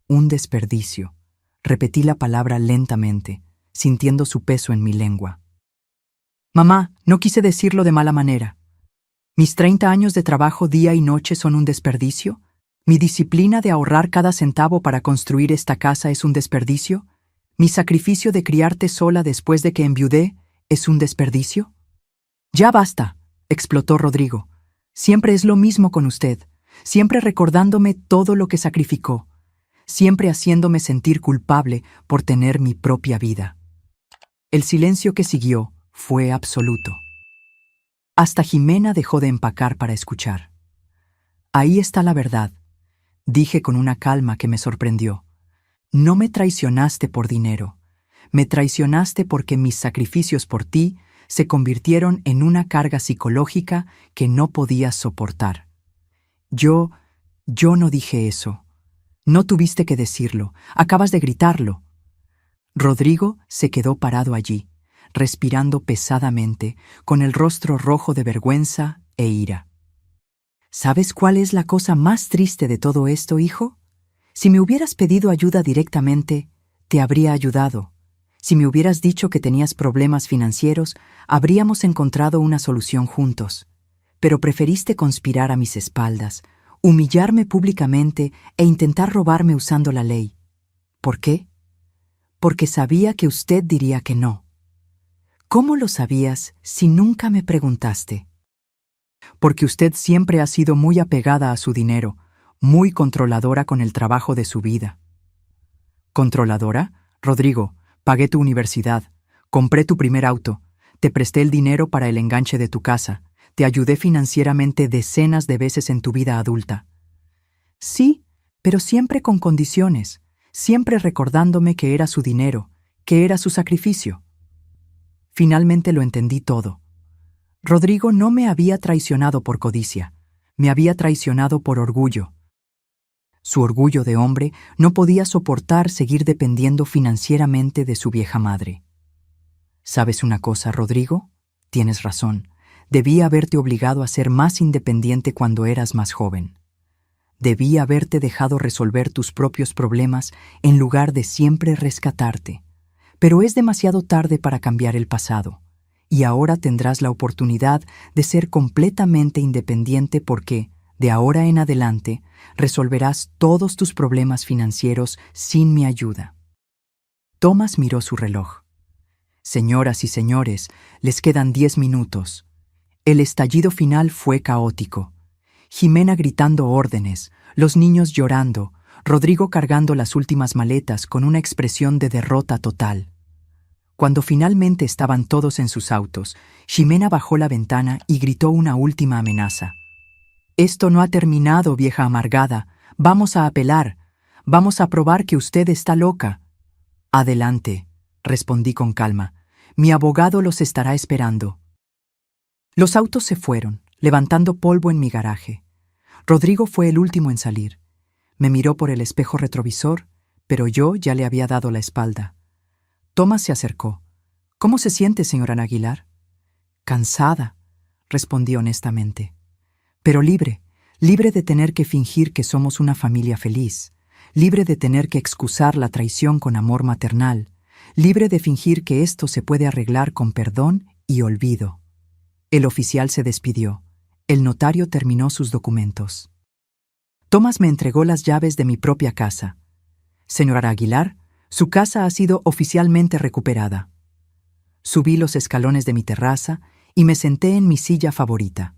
Un desperdicio. Repetí la palabra lentamente, sintiendo su peso en mi lengua. «Mamá, no quise decirlo de mala manera. ¿Mis 30 años de trabajo día y noche son un desperdicio? ¿Mi disciplina de ahorrar cada centavo para construir esta casa es un desperdicio? ¿Mi sacrificio de criarte sola después de que enviudé ¿Es un desperdicio? Ya basta, explotó Rodrigo. Siempre es lo mismo con usted, siempre recordándome todo lo que sacrificó, siempre haciéndome sentir culpable por tener mi propia vida. El silencio que siguió fue absoluto. Hasta Jimena dejó de empacar para escuchar. Ahí está la verdad, dije con una calma que me sorprendió. No me traicionaste por dinero, me traicionaste porque mis sacrificios por ti se convirtieron en una carga psicológica que no podías soportar. Yo no dije eso. No tuviste que decirlo, acabas de gritarlo. Rodrigo se quedó parado allí, respirando pesadamente, con el rostro rojo de vergüenza e ira. ¿Sabes cuál es la cosa más triste de todo esto, hijo? Si me hubieras pedido ayuda directamente, te habría ayudado. Si me hubieras dicho que tenías problemas financieros, habríamos encontrado una solución juntos. Pero preferiste conspirar a mis espaldas, humillarme públicamente e intentar robarme usando la ley. ¿Por qué? Porque sabía que usted diría que no. ¿Cómo lo sabías si nunca me preguntaste? Porque usted siempre ha sido muy apegada a su dinero, muy controladora con el trabajo de su vida. ¿Controladora? Rodrigo, pagué tu universidad, compré tu primer auto, te presté el dinero para el enganche de tu casa, te ayudé financieramente decenas de veces en tu vida adulta. Sí, pero siempre con condiciones, siempre recordándome que era su dinero, que era su sacrificio. Finalmente lo entendí todo. Rodrigo no me había traicionado por codicia, me había traicionado por orgullo. Su orgullo de hombre no podía soportar seguir dependiendo financieramente de su vieja madre. ¿Sabes una cosa, Rodrigo? Tienes razón. Debí haberte obligado a ser más independiente cuando eras más joven. Debí haberte dejado resolver tus propios problemas en lugar de siempre rescatarte. Pero es demasiado tarde para cambiar el pasado, y ahora tendrás la oportunidad de ser completamente independiente porque, de ahora en adelante, resolverás todos tus problemas financieros sin mi ayuda. Thomas miró su reloj. Señoras y señores, les quedan 10 minutos. El estallido final fue caótico. Jimena gritando órdenes, los niños llorando, Rodrigo cargando las últimas maletas con una expresión de derrota total. Cuando finalmente estaban todos en sus autos, Jimena bajó la ventana y gritó una última amenaza. «Esto no ha terminado, vieja amargada. Vamos a apelar. Vamos a probar que usted está loca». «Adelante», respondí con calma. «Mi abogado los estará esperando». Los autos se fueron, levantando polvo en mi garaje. Rodrigo fue el último en salir. Me miró por el espejo retrovisor, pero yo ya le había dado la espalda. Thomas se acercó. «¿Cómo se siente, señora Aguilar?» «Cansada», respondí honestamente. «Pero libre de tener que fingir que somos una familia feliz, libre de tener que excusar la traición con amor maternal, libre de fingir que esto se puede arreglar con perdón y olvido». El oficial se despidió. El notario terminó sus documentos. Thomas me entregó las llaves de mi propia casa. «Señora Aguilar, su casa ha sido oficialmente recuperada». Subí los escalones de mi terraza y me senté en mi silla favorita.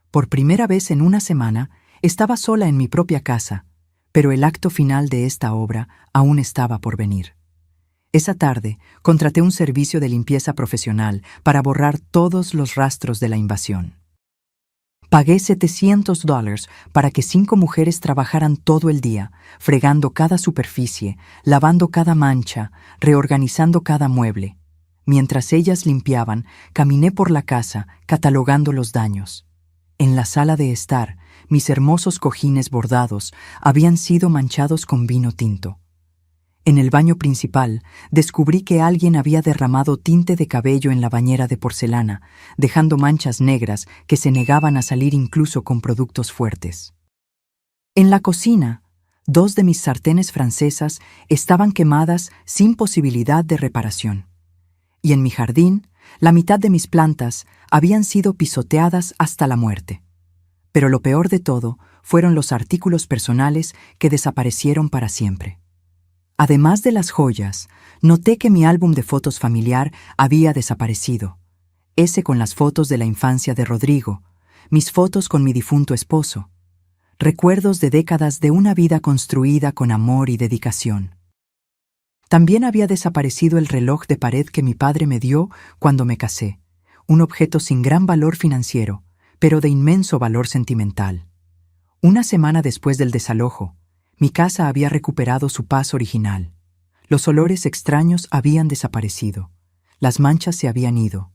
Por primera vez en una semana, estaba sola en mi propia casa, pero el acto final de esta obra aún estaba por venir. Esa tarde, contraté un servicio de limpieza profesional para borrar todos los rastros de la invasión. Pagué $700 para que 5 mujeres trabajaran todo el día, fregando cada superficie, lavando cada mancha, reorganizando cada mueble. Mientras ellas limpiaban, caminé por la casa, catalogando los daños. En la sala de estar, mis hermosos cojines bordados habían sido manchados con vino tinto. En el baño principal, descubrí que alguien había derramado tinte de cabello en la bañera de porcelana, dejando manchas negras que se negaban a salir incluso con productos fuertes. En la cocina, 2 de mis sartenes francesas estaban quemadas sin posibilidad de reparación. Y en mi jardín, la mitad de mis plantas habían sido pisoteadas hasta la muerte. Pero lo peor de todo fueron los artículos personales que desaparecieron para siempre. Además de las joyas, noté que mi álbum de fotos familiar había desaparecido. Ese con las fotos de la infancia de Rodrigo, mis fotos con mi difunto esposo. Recuerdos de décadas de una vida construida con amor y dedicación. También había desaparecido el reloj de pared que mi padre me dio cuando me casé, un objeto sin gran valor financiero, pero de inmenso valor sentimental. Una semana después del desalojo, mi casa había recuperado su paz original. Los olores extraños habían desaparecido. Las manchas se habían ido.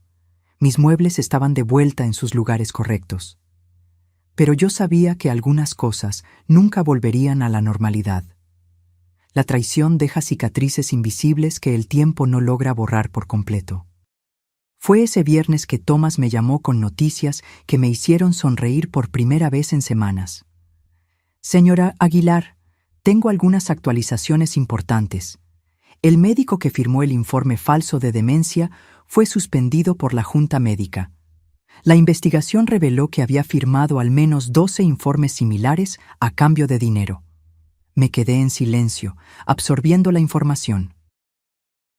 Mis muebles estaban de vuelta en sus lugares correctos. Pero yo sabía que algunas cosas nunca volverían a la normalidad. La traición deja cicatrices invisibles que el tiempo no logra borrar por completo. Fue ese viernes que Tomás me llamó con noticias que me hicieron sonreír por primera vez en semanas. Señora Aguilar, tengo algunas actualizaciones importantes. El médico que firmó el informe falso de demencia fue suspendido por la Junta Médica. La investigación reveló que había firmado al menos 12 informes similares a cambio de dinero. Me quedé en silencio, absorbiendo la información.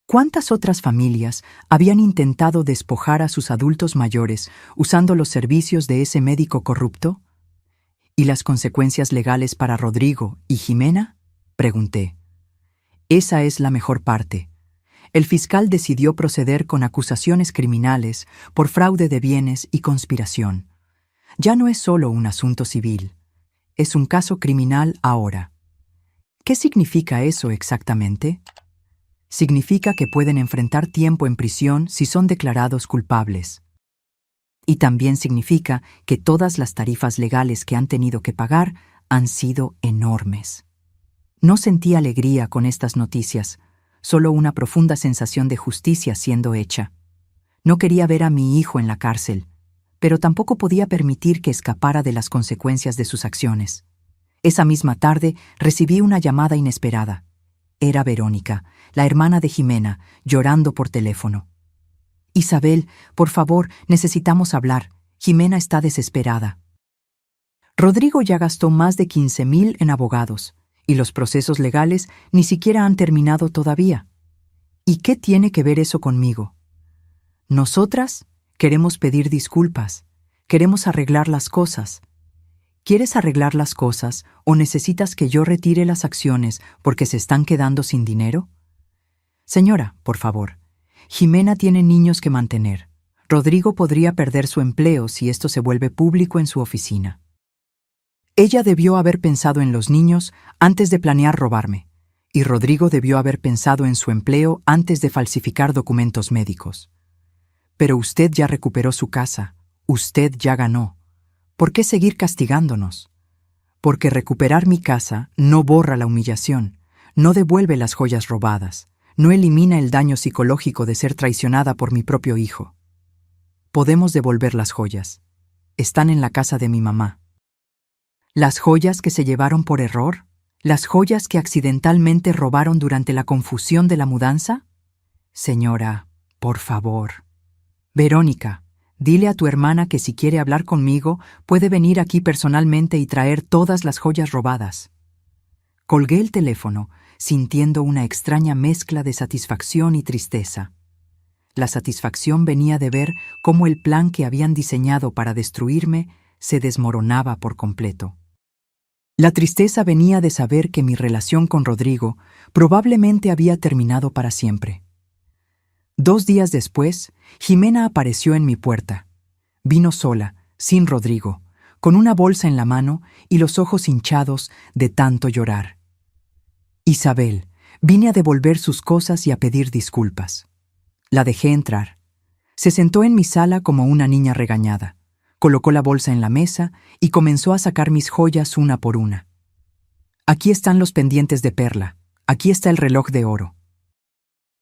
¿Cuántas otras familias habían intentado despojar a sus adultos mayores usando los servicios de ese médico corrupto? ¿Y las consecuencias legales para Rodrigo y Jimena? Pregunté. Esa es la mejor parte. El fiscal decidió proceder con acusaciones criminales por fraude de bienes y conspiración. Ya no es solo un asunto civil. Es un caso criminal ahora. ¿Qué significa eso exactamente? Significa que pueden enfrentar tiempo en prisión si son declarados culpables. Y también significa que todas las tarifas legales que han tenido que pagar han sido enormes. No sentí alegría con estas noticias, solo una profunda sensación de justicia siendo hecha. No quería ver a mi hijo en la cárcel, pero tampoco podía permitir que escapara de las consecuencias de sus acciones. Esa misma tarde recibí una llamada inesperada. Era Verónica, la hermana de Jimena, llorando por teléfono. Isabel, por favor, necesitamos hablar. Jimena está desesperada. Rodrigo ya gastó más de 15,000 en abogados, y los procesos legales ni siquiera han terminado todavía. ¿Y qué tiene que ver eso conmigo? Nosotras queremos pedir disculpas, queremos arreglar las cosas. ¿Quieres arreglar las cosas o necesitas que yo retire las acciones porque se están quedando sin dinero? Señora, por favor, Jimena tiene niños que mantener. Rodrigo podría perder su empleo si esto se vuelve público en su oficina. Ella debió haber pensado en los niños antes de planear robarme, y Rodrigo debió haber pensado en su empleo antes de falsificar documentos médicos. Pero usted ya recuperó su casa, usted ya ganó. ¿Por qué seguir castigándonos? Porque recuperar mi casa no borra la humillación, no devuelve las joyas robadas, no elimina el daño psicológico de ser traicionada por mi propio hijo. Podemos devolver las joyas. Están en la casa de mi mamá. ¿Las joyas que se llevaron por error? ¿Las joyas que accidentalmente robaron durante la confusión de la mudanza? Señora, por favor. Verónica, dile a tu hermana que si quiere hablar conmigo, puede venir aquí personalmente y traer todas las joyas robadas. Colgué el teléfono, sintiendo una extraña mezcla de satisfacción y tristeza. La satisfacción venía de ver cómo el plan que habían diseñado para destruirme se desmoronaba por completo. La tristeza venía de saber que mi relación con Rodrigo probablemente había terminado para siempre. 2 días después, Jimena apareció en mi puerta. Vino sola, sin Rodrigo, con una bolsa en la mano y los ojos hinchados de tanto llorar. Isabel, vine a devolver sus cosas y a pedir disculpas. La dejé entrar. Se sentó en mi sala como una niña regañada. Colocó la bolsa en la mesa y comenzó a sacar mis joyas una por una. Aquí están los pendientes de perla. Aquí está el reloj de oro.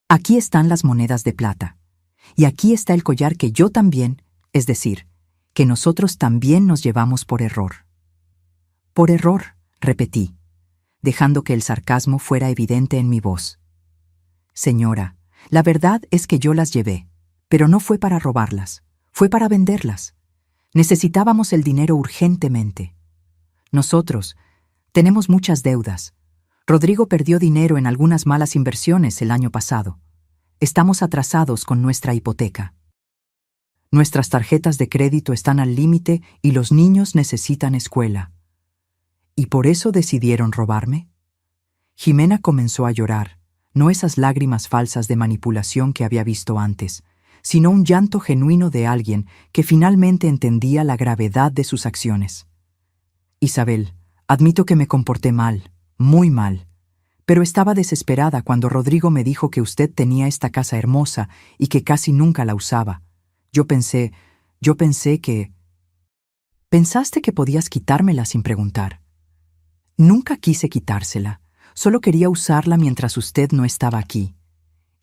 Aquí están las monedas de plata. Y aquí está el collar que yo también, es decir, que nosotros también nos llevamos por error. Por error, repetí, dejando que el sarcasmo fuera evidente en mi voz. Señora, la verdad es que yo las llevé, pero no fue para robarlas, fue para venderlas. Necesitábamos el dinero urgentemente. Nosotros tenemos muchas deudas. Rodrigo perdió dinero en algunas malas inversiones el año pasado. Estamos atrasados con nuestra hipoteca. Nuestras tarjetas de crédito están al límite y los niños necesitan escuela. ¿Y por eso decidieron robarme? Jimena comenzó a llorar, no esas lágrimas falsas de manipulación que había visto antes, sino un llanto genuino de alguien que finalmente entendía la gravedad de sus acciones. Isabel, admito que me comporté mal, muy mal, pero estaba desesperada cuando Rodrigo me dijo que usted tenía esta casa hermosa y que casi nunca la usaba. Yo pensé que... Pensaste que podías quitármela sin preguntar. Nunca quise quitársela, solo quería usarla mientras usted no estaba aquí.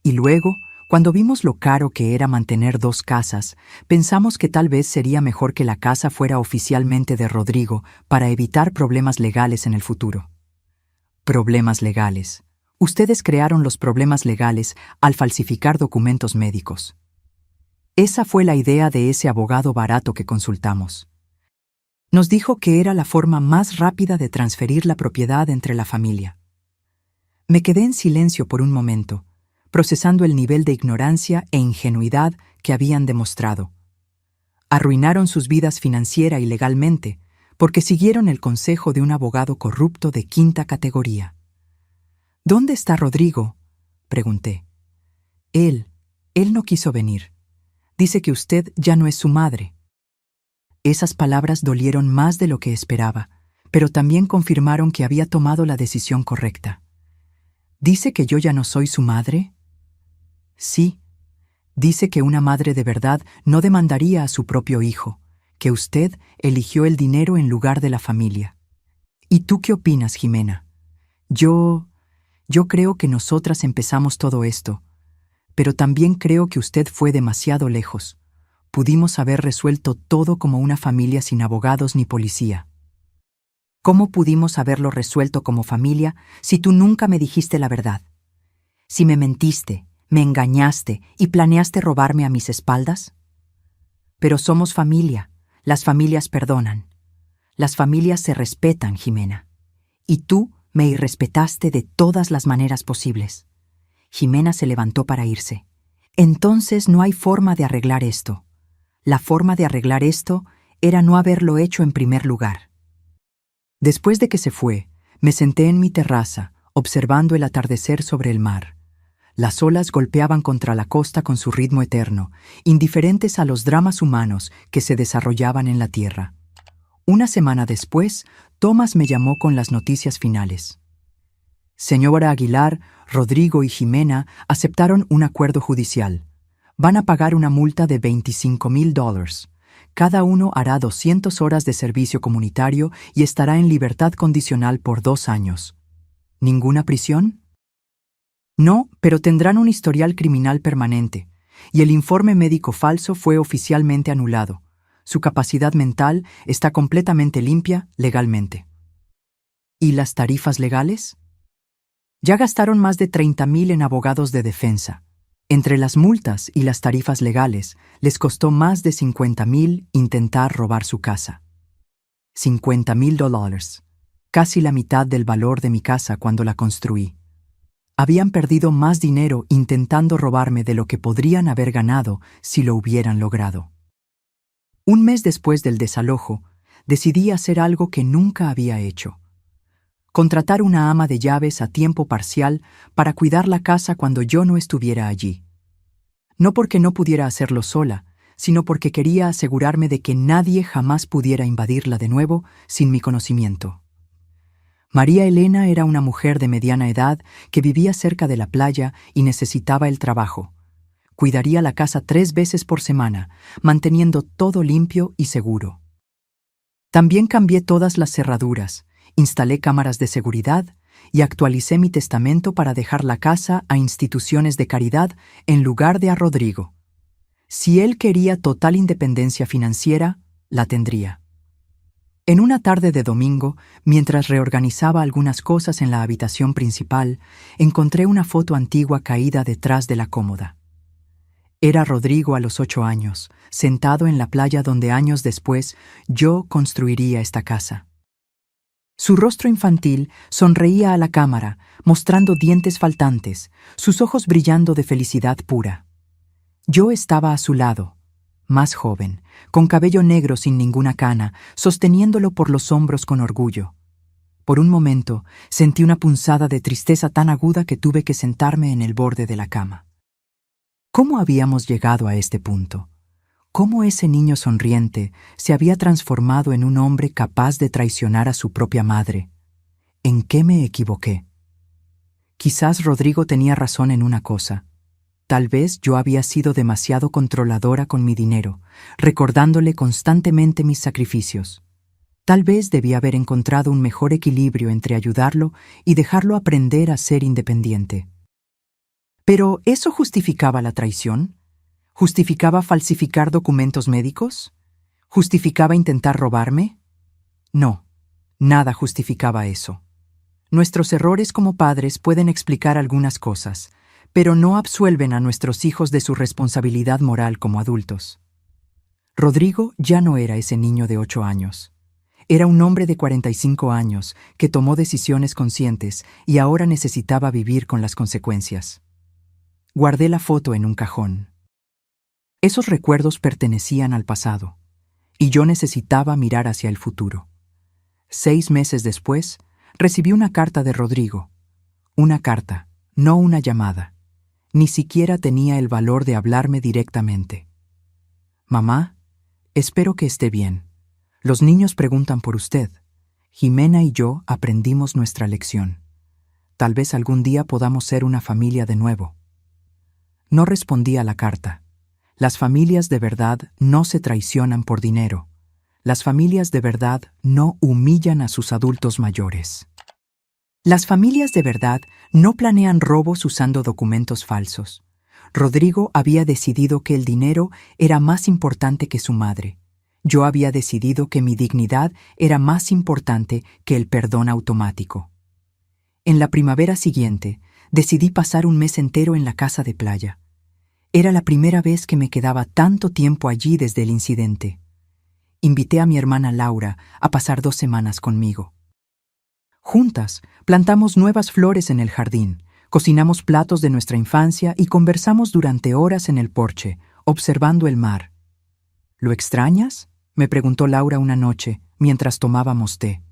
Y luego, cuando vimos lo caro que era mantener 2 casas, pensamos que tal vez sería mejor que la casa fuera oficialmente de Rodrigo para evitar problemas legales en el futuro. Problemas legales. Ustedes crearon los problemas legales al falsificar documentos médicos. Esa fue la idea de ese abogado barato que consultamos. Nos dijo que era la forma más rápida de transferir la propiedad entre la familia. Me quedé en silencio por un momento, procesando el nivel de ignorancia e ingenuidad que habían demostrado. Arruinaron sus vidas financiera y legalmente, porque siguieron el consejo de un abogado corrupto de 5ª categoría. ¿Dónde está Rodrigo?, pregunté. Él no quiso venir. Dice que usted ya no es su madre. Esas palabras dolieron más de lo que esperaba, pero también confirmaron que había tomado la decisión correcta. ¿Dice que yo ya no soy su madre? Sí. Dice que una madre de verdad no demandaría a su propio hijo, que usted eligió el dinero en lugar de la familia. ¿Y tú qué opinas, Jimena? Yo creo que nosotras empezamos todo esto, pero también creo que usted fue demasiado lejos. Pudimos haber resuelto todo como una familia sin abogados ni policía. ¿Cómo pudimos haberlo resuelto como familia si tú nunca me dijiste la verdad? Si me mentiste, me engañaste y planeaste robarme a mis espaldas. Pero somos familia. Las familias perdonan. Las familias se respetan, Jimena. Y tú me irrespetaste de todas las maneras posibles. Jimena se levantó para irse. Entonces no hay forma de arreglar esto. La forma de arreglar esto era no haberlo hecho en primer lugar. Después de que se fue, me senté en mi terraza, observando el atardecer sobre el mar. Las olas golpeaban contra la costa con su ritmo eterno, indiferentes a los dramas humanos que se desarrollaban en la tierra. Una semana después, Tomás me llamó con las noticias finales. Señora Aguilar, Rodrigo y Jimena aceptaron un acuerdo judicial. Van a pagar una multa de $25,000. Cada uno hará 200 horas de servicio comunitario y estará en libertad condicional por 2 años. ¿Ninguna prisión? No, pero tendrán un historial criminal permanente, y el informe médico falso fue oficialmente anulado. Su capacidad mental está completamente limpia legalmente. ¿Y las tarifas legales? Ya gastaron más de 30,000 en abogados de defensa. Entre las multas y las tarifas legales, les costó más de 50,000 intentar robar su casa. $50,000, casi la mitad del valor de mi casa cuando la construí. Habían perdido más dinero intentando robarme de lo que podrían haber ganado si lo hubieran logrado. Un mes después del desalojo, decidí hacer algo que nunca había hecho. Contratar una ama de llaves a tiempo parcial para cuidar la casa cuando yo no estuviera allí. No porque no pudiera hacerlo sola, sino porque quería asegurarme de que nadie jamás pudiera invadirla de nuevo sin mi conocimiento. María Elena era una mujer de mediana edad que vivía cerca de la playa y necesitaba el trabajo. Cuidaría la casa 3 veces por semana, manteniendo todo limpio y seguro. También cambié todas las cerraduras, instalé cámaras de seguridad y actualicé mi testamento para dejar la casa a instituciones de caridad en lugar de a Rodrigo. Si él quería total independencia financiera, la tendría. En una tarde de domingo, mientras reorganizaba algunas cosas en la habitación principal, encontré una foto antigua caída detrás de la cómoda. Era Rodrigo a los 8 años, sentado en la playa donde años después yo construiría esta casa. Su rostro infantil sonreía a la cámara, mostrando dientes faltantes, sus ojos brillando de felicidad pura. Yo estaba a su lado, más joven, con cabello negro sin ninguna cana, sosteniéndolo por los hombros con orgullo. Por un momento sentí una punzada de tristeza tan aguda que tuve que sentarme en el borde de la cama. ¿Cómo habíamos llegado a este punto? ¿Cómo ese niño sonriente se había transformado en un hombre capaz de traicionar a su propia madre? ¿En qué me equivoqué? Quizás Rodrigo tenía razón en una cosa. Tal vez yo había sido demasiado controladora con mi dinero, recordándole constantemente mis sacrificios. Tal vez debía haber encontrado un mejor equilibrio entre ayudarlo y dejarlo aprender a ser independiente. ¿Pero eso justificaba la traición? ¿Justificaba falsificar documentos médicos? ¿Justificaba intentar robarme? No, nada justificaba eso. Nuestros errores como padres pueden explicar algunas cosas, pero no absuelven a nuestros hijos de su responsabilidad moral como adultos. Rodrigo ya no era ese niño de 8 años. Era un hombre de 45 años que tomó decisiones conscientes y ahora necesitaba vivir con las consecuencias. Guardé la foto en un cajón. Esos recuerdos pertenecían al pasado, y yo necesitaba mirar hacia el futuro. 6 meses después, recibí una carta de Rodrigo. Una carta, no una llamada. Ni siquiera tenía el valor de hablarme directamente. Mamá, espero que esté bien. Los niños preguntan por usted. Jimena y yo aprendimos nuestra lección. Tal vez algún día podamos ser una familia de nuevo. No respondí a la carta. Las familias de verdad no se traicionan por dinero. Las familias de verdad no humillan a sus adultos mayores. Las familias de verdad no planean robos usando documentos falsos. Rodrigo había decidido que el dinero era más importante que su madre. Yo había decidido que mi dignidad era más importante que el perdón automático. En la primavera siguiente, decidí pasar un mes entero en la casa de playa. Era la primera vez que me quedaba tanto tiempo allí desde el incidente. Invité a mi hermana Laura a pasar 2 semanas conmigo. Juntas, plantamos nuevas flores en el jardín, cocinamos platos de nuestra infancia y conversamos durante horas en el porche, observando el mar. ¿Lo extrañas?, me preguntó Laura una noche, mientras tomábamos té.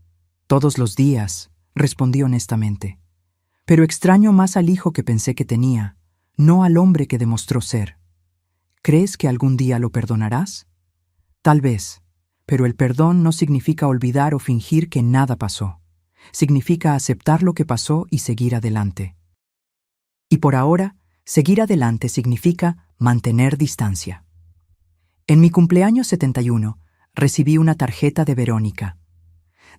Todos los días, respondí honestamente. Pero extraño más al hijo que pensé que tenía, no al hombre que demostró ser. ¿Crees que algún día lo perdonarás? Tal vez, pero el perdón no significa olvidar o fingir que nada pasó. Significa aceptar lo que pasó y seguir adelante. Y por ahora, seguir adelante significa mantener distancia. En mi cumpleaños 71, recibí una tarjeta de Verónica.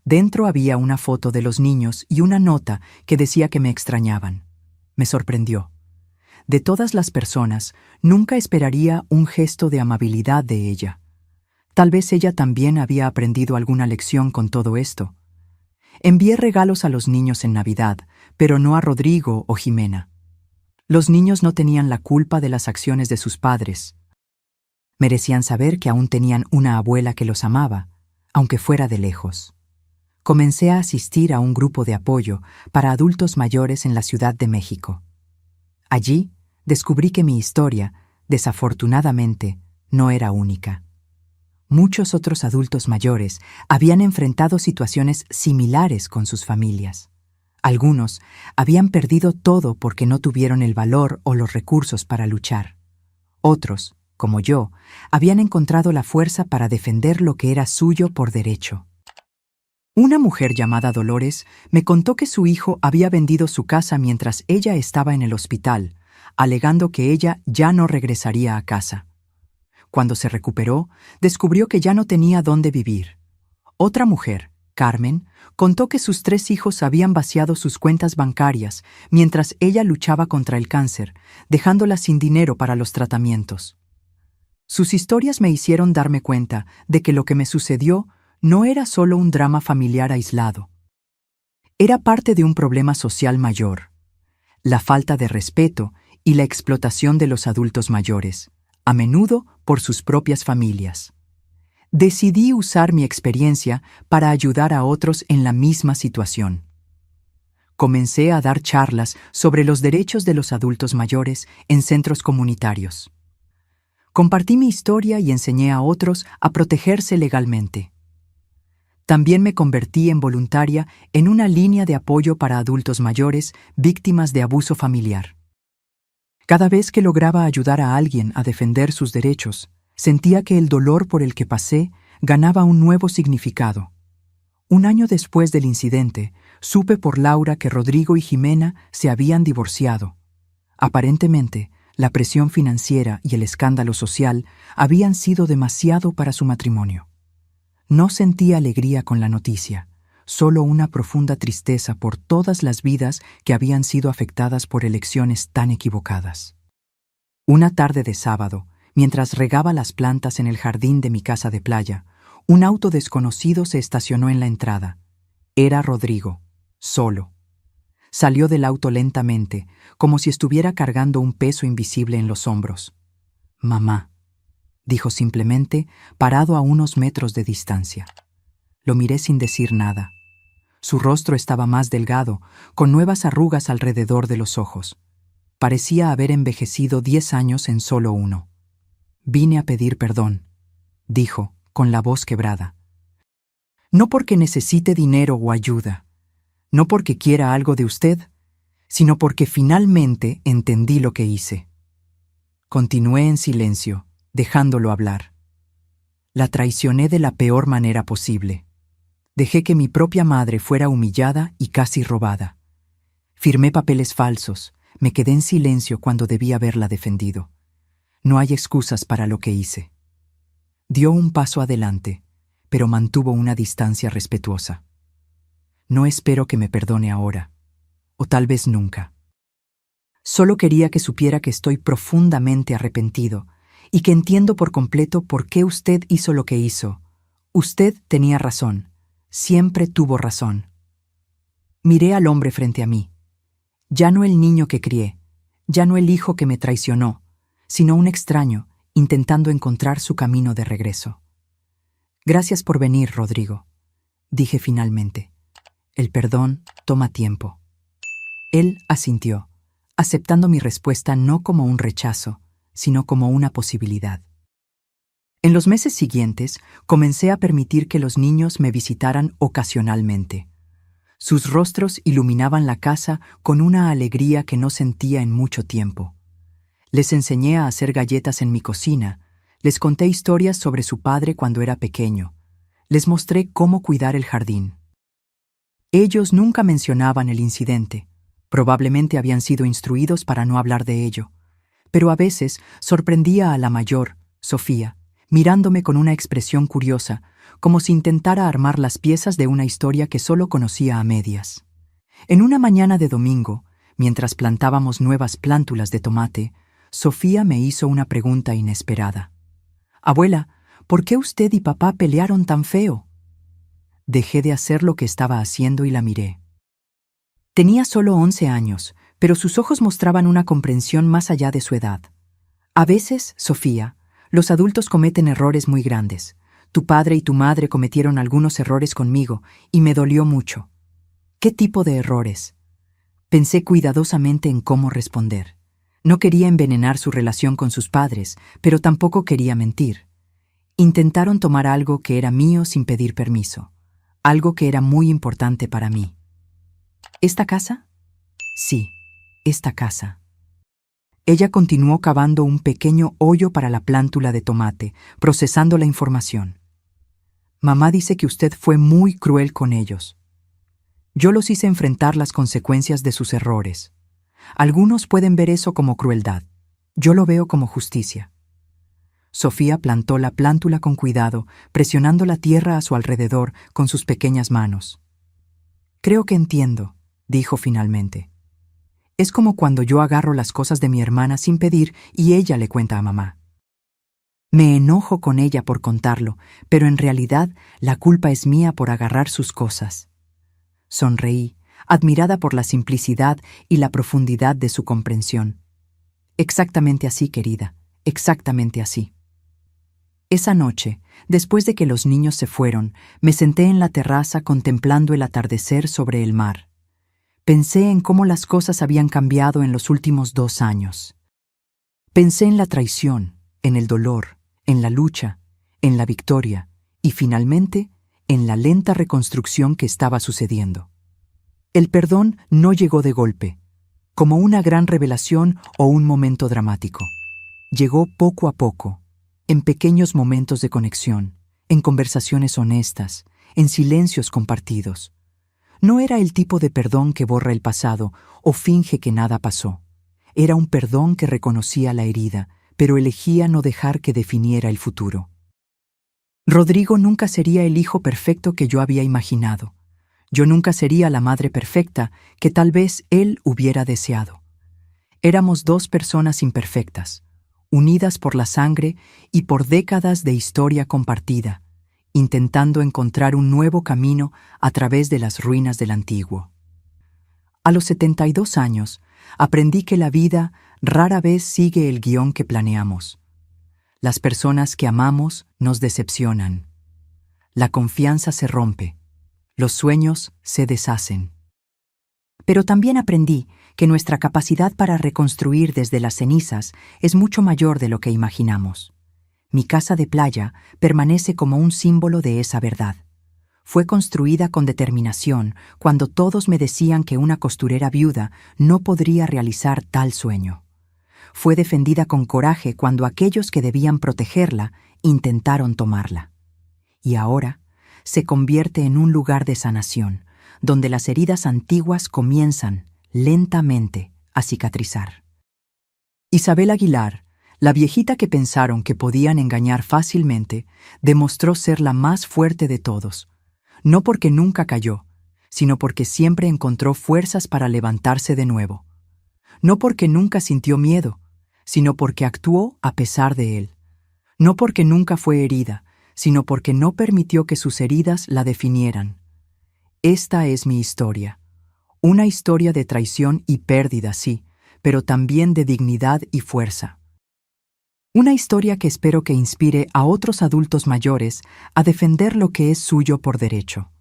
Dentro había una foto de los niños y una nota que decía que me extrañaban. Me sorprendió. De todas las personas, nunca esperaría un gesto de amabilidad de ella. Tal vez ella también había aprendido alguna lección con todo esto. Envié regalos a los niños en Navidad, pero no a Rodrigo o Jimena. Los niños no tenían la culpa de las acciones de sus padres. Merecían saber que aún tenían una abuela que los amaba, aunque fuera de lejos. Comencé a asistir a un grupo de apoyo para adultos mayores en la Ciudad de México. Allí descubrí que mi historia, desafortunadamente, no era única. Muchos otros adultos mayores habían enfrentado situaciones similares con sus familias. Algunos habían perdido todo porque no tuvieron el valor o los recursos para luchar. Otros, como yo, habían encontrado la fuerza para defender lo que era suyo por derecho. Una mujer llamada Dolores me contó que su hijo había vendido su casa mientras ella estaba en el hospital, alegando que ella ya no regresaría a casa. Cuando se recuperó, descubrió que ya no tenía dónde vivir. Otra mujer, Carmen, contó que sus 3 hijos habían vaciado sus cuentas bancarias mientras ella luchaba contra el cáncer, dejándolas sin dinero para los tratamientos. Sus historias me hicieron darme cuenta de que lo que me sucedió no era solo un drama familiar aislado. Era parte de un problema social mayor: la falta de respeto y la explotación de los adultos mayores, a menudo por sus propias familias. Decidí usar mi experiencia para ayudar a otros en la misma situación. Comencé a dar charlas sobre los derechos de los adultos mayores en centros comunitarios. Compartí mi historia y enseñé a otros a protegerse legalmente. También me convertí en voluntaria en una línea de apoyo para adultos mayores víctimas de abuso familiar. Cada vez que lograba ayudar a alguien a defender sus derechos, sentía que el dolor por el que pasé ganaba un nuevo significado. Un año después del incidente, supe por Laura que Rodrigo y Jimena se habían divorciado. Aparentemente, la presión financiera y el escándalo social habían sido demasiado para su matrimonio. No sentí alegría con la noticia, solo una profunda tristeza por todas las vidas que habían sido afectadas por elecciones tan equivocadas. Una tarde de sábado, mientras regaba las plantas en el jardín de mi casa de playa, un auto desconocido se estacionó en la entrada. Era Rodrigo, solo. Salió del auto lentamente, como si estuviera cargando un peso invisible en los hombros. «Mamá», dijo simplemente, parado a unos metros de distancia. Lo miré sin decir nada. Su rostro estaba más delgado, con nuevas arrugas alrededor de los ojos. Parecía haber envejecido 10 años en solo uno. «Vine a pedir perdón», dijo, con la voz quebrada. «No porque necesite dinero o ayuda, no porque quiera algo de usted, sino porque finalmente entendí lo que hice». Continué en silencio, dejándolo hablar. La traicioné de la peor manera posible. Dejé que mi propia madre fuera humillada y casi robada. Firmé papeles falsos, me quedé en silencio cuando debí haberla defendido. No hay excusas para lo que hice. Dio un paso adelante, pero mantuvo una distancia respetuosa. No espero que me perdone ahora, o tal vez nunca. Solo quería que supiera que estoy profundamente arrepentido y que entiendo por completo por qué usted hizo lo que hizo. Usted tenía razón, siempre tuvo razón. Miré al hombre frente a mí. Ya no el niño que crié, ya no el hijo que me traicionó, sino un extraño intentando encontrar su camino de regreso. «Gracias por venir, Rodrigo», dije finalmente. «El perdón toma tiempo». Él asintió, aceptando mi respuesta no como un rechazo, sino como una posibilidad. En los meses siguientes, comencé a permitir que los niños me visitaran ocasionalmente. Sus rostros iluminaban la casa con una alegría que no sentía en mucho tiempo. Les enseñé a hacer galletas en mi cocina, les conté historias sobre su padre cuando era pequeño, les mostré cómo cuidar el jardín. Ellos nunca mencionaban el incidente, probablemente habían sido instruidos para no hablar de ello, pero a veces sorprendía a la mayor, Sofía, mirándome con una expresión curiosa, como si intentara armar las piezas de una historia que solo conocía a medias. En una mañana de domingo, mientras plantábamos nuevas plántulas de tomate, Sofía me hizo una pregunta inesperada. «Abuela, ¿por qué usted y papá pelearon tan feo?» Dejé de hacer lo que estaba haciendo y la miré. Tenía solo 11 años, pero sus ojos mostraban una comprensión más allá de su edad. «A veces, Sofía, los adultos cometen errores muy grandes. Tu padre y tu madre cometieron algunos errores conmigo y me dolió mucho». «¿Qué tipo de errores?» Pensé cuidadosamente en cómo responder. No quería envenenar su relación con sus padres, pero tampoco quería mentir. Intentaron tomar algo que era mío sin pedir permiso, algo que era muy importante para mí. ¿Esta casa? Sí, esta casa. Ella continuó cavando un pequeño hoyo para la plántula de tomate, procesando la información. «Mamá dice que usted fue muy cruel con ellos. Yo los hice enfrentar las consecuencias de sus errores. Algunos pueden ver eso como crueldad. Yo lo veo como justicia». Sofía plantó la plántula con cuidado, presionando la tierra a su alrededor con sus pequeñas manos. «Creo que entiendo», dijo finalmente. «Es como cuando yo agarro las cosas de mi hermana sin pedir y ella le cuenta a mamá. Me enojo con ella por contarlo, pero en realidad la culpa es mía por agarrar sus cosas». Sonreí, admirada por la simplicidad y la profundidad de su comprensión. «Exactamente así, querida, exactamente así». Esa noche, Después de que los niños se fueron, me senté en la terraza contemplando el atardecer sobre el mar. Pensé en cómo las cosas habían cambiado en los últimos 2 años. Pensé en la traición, en el dolor, en la lucha, en la victoria y, finalmente, en la lenta reconstrucción que estaba sucediendo. El perdón no llegó de golpe, como una gran revelación o un momento dramático. Llegó poco a poco, en pequeños momentos de conexión, en conversaciones honestas, en silencios compartidos. No era el tipo de perdón que borra el pasado o finge que nada pasó. Era un perdón que reconocía la herida, pero elegía no dejar que definiera el futuro. Rodrigo nunca sería el hijo perfecto que yo había imaginado. Yo nunca sería la madre perfecta que tal vez él hubiera deseado. Éramos 2 personas imperfectas, unidas por la sangre y por décadas de historia compartida, intentando encontrar un nuevo camino a través de las ruinas del antiguo. A los 72 años, aprendí que la vida rara vez sigue el guión que planeamos. Las personas que amamos nos decepcionan. La confianza se rompe. Los sueños se deshacen. Pero también aprendí que nuestra capacidad para reconstruir desde las cenizas es mucho mayor de lo que imaginamos. Mi casa de playa permanece como un símbolo de esa verdad. Fue construida con determinación cuando todos me decían que una costurera viuda no podría realizar tal sueño. Fue defendida con coraje cuando aquellos que debían protegerla intentaron tomarla. Y ahora se convierte en un lugar de sanación, donde las heridas antiguas comienzan, lentamente, a cicatrizar. Isabel Aguilar, la viejita que pensaron que podían engañar fácilmente, demostró ser la más fuerte de todos, no porque nunca cayó, sino porque siempre encontró fuerzas para levantarse de nuevo. No porque nunca sintió miedo, sino porque actuó a pesar de él. No porque nunca fue herida, sino porque no permitió que sus heridas la definieran. Esta es mi historia. Una historia de traición y pérdida, sí, pero también de dignidad y fuerza. Una historia que espero que inspire a otros adultos mayores a defender lo que es suyo por derecho.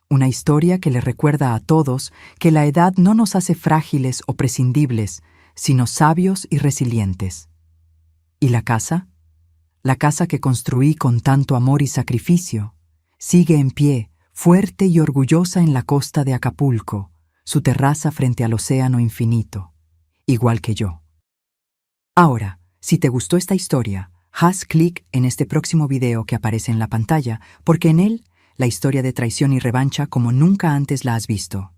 Una historia que le recuerda a todos que la edad no nos hace frágiles o prescindibles, sino sabios y resilientes. ¿Y la casa? La casa que construí con tanto amor y sacrificio, sigue en pie, fuerte y orgullosa en la costa de Acapulco, su terraza frente al océano infinito, igual que yo. Ahora, si te gustó esta historia, haz clic en este próximo video que aparece en la pantalla, porque en él, la historia de traición y revancha como nunca antes la has visto.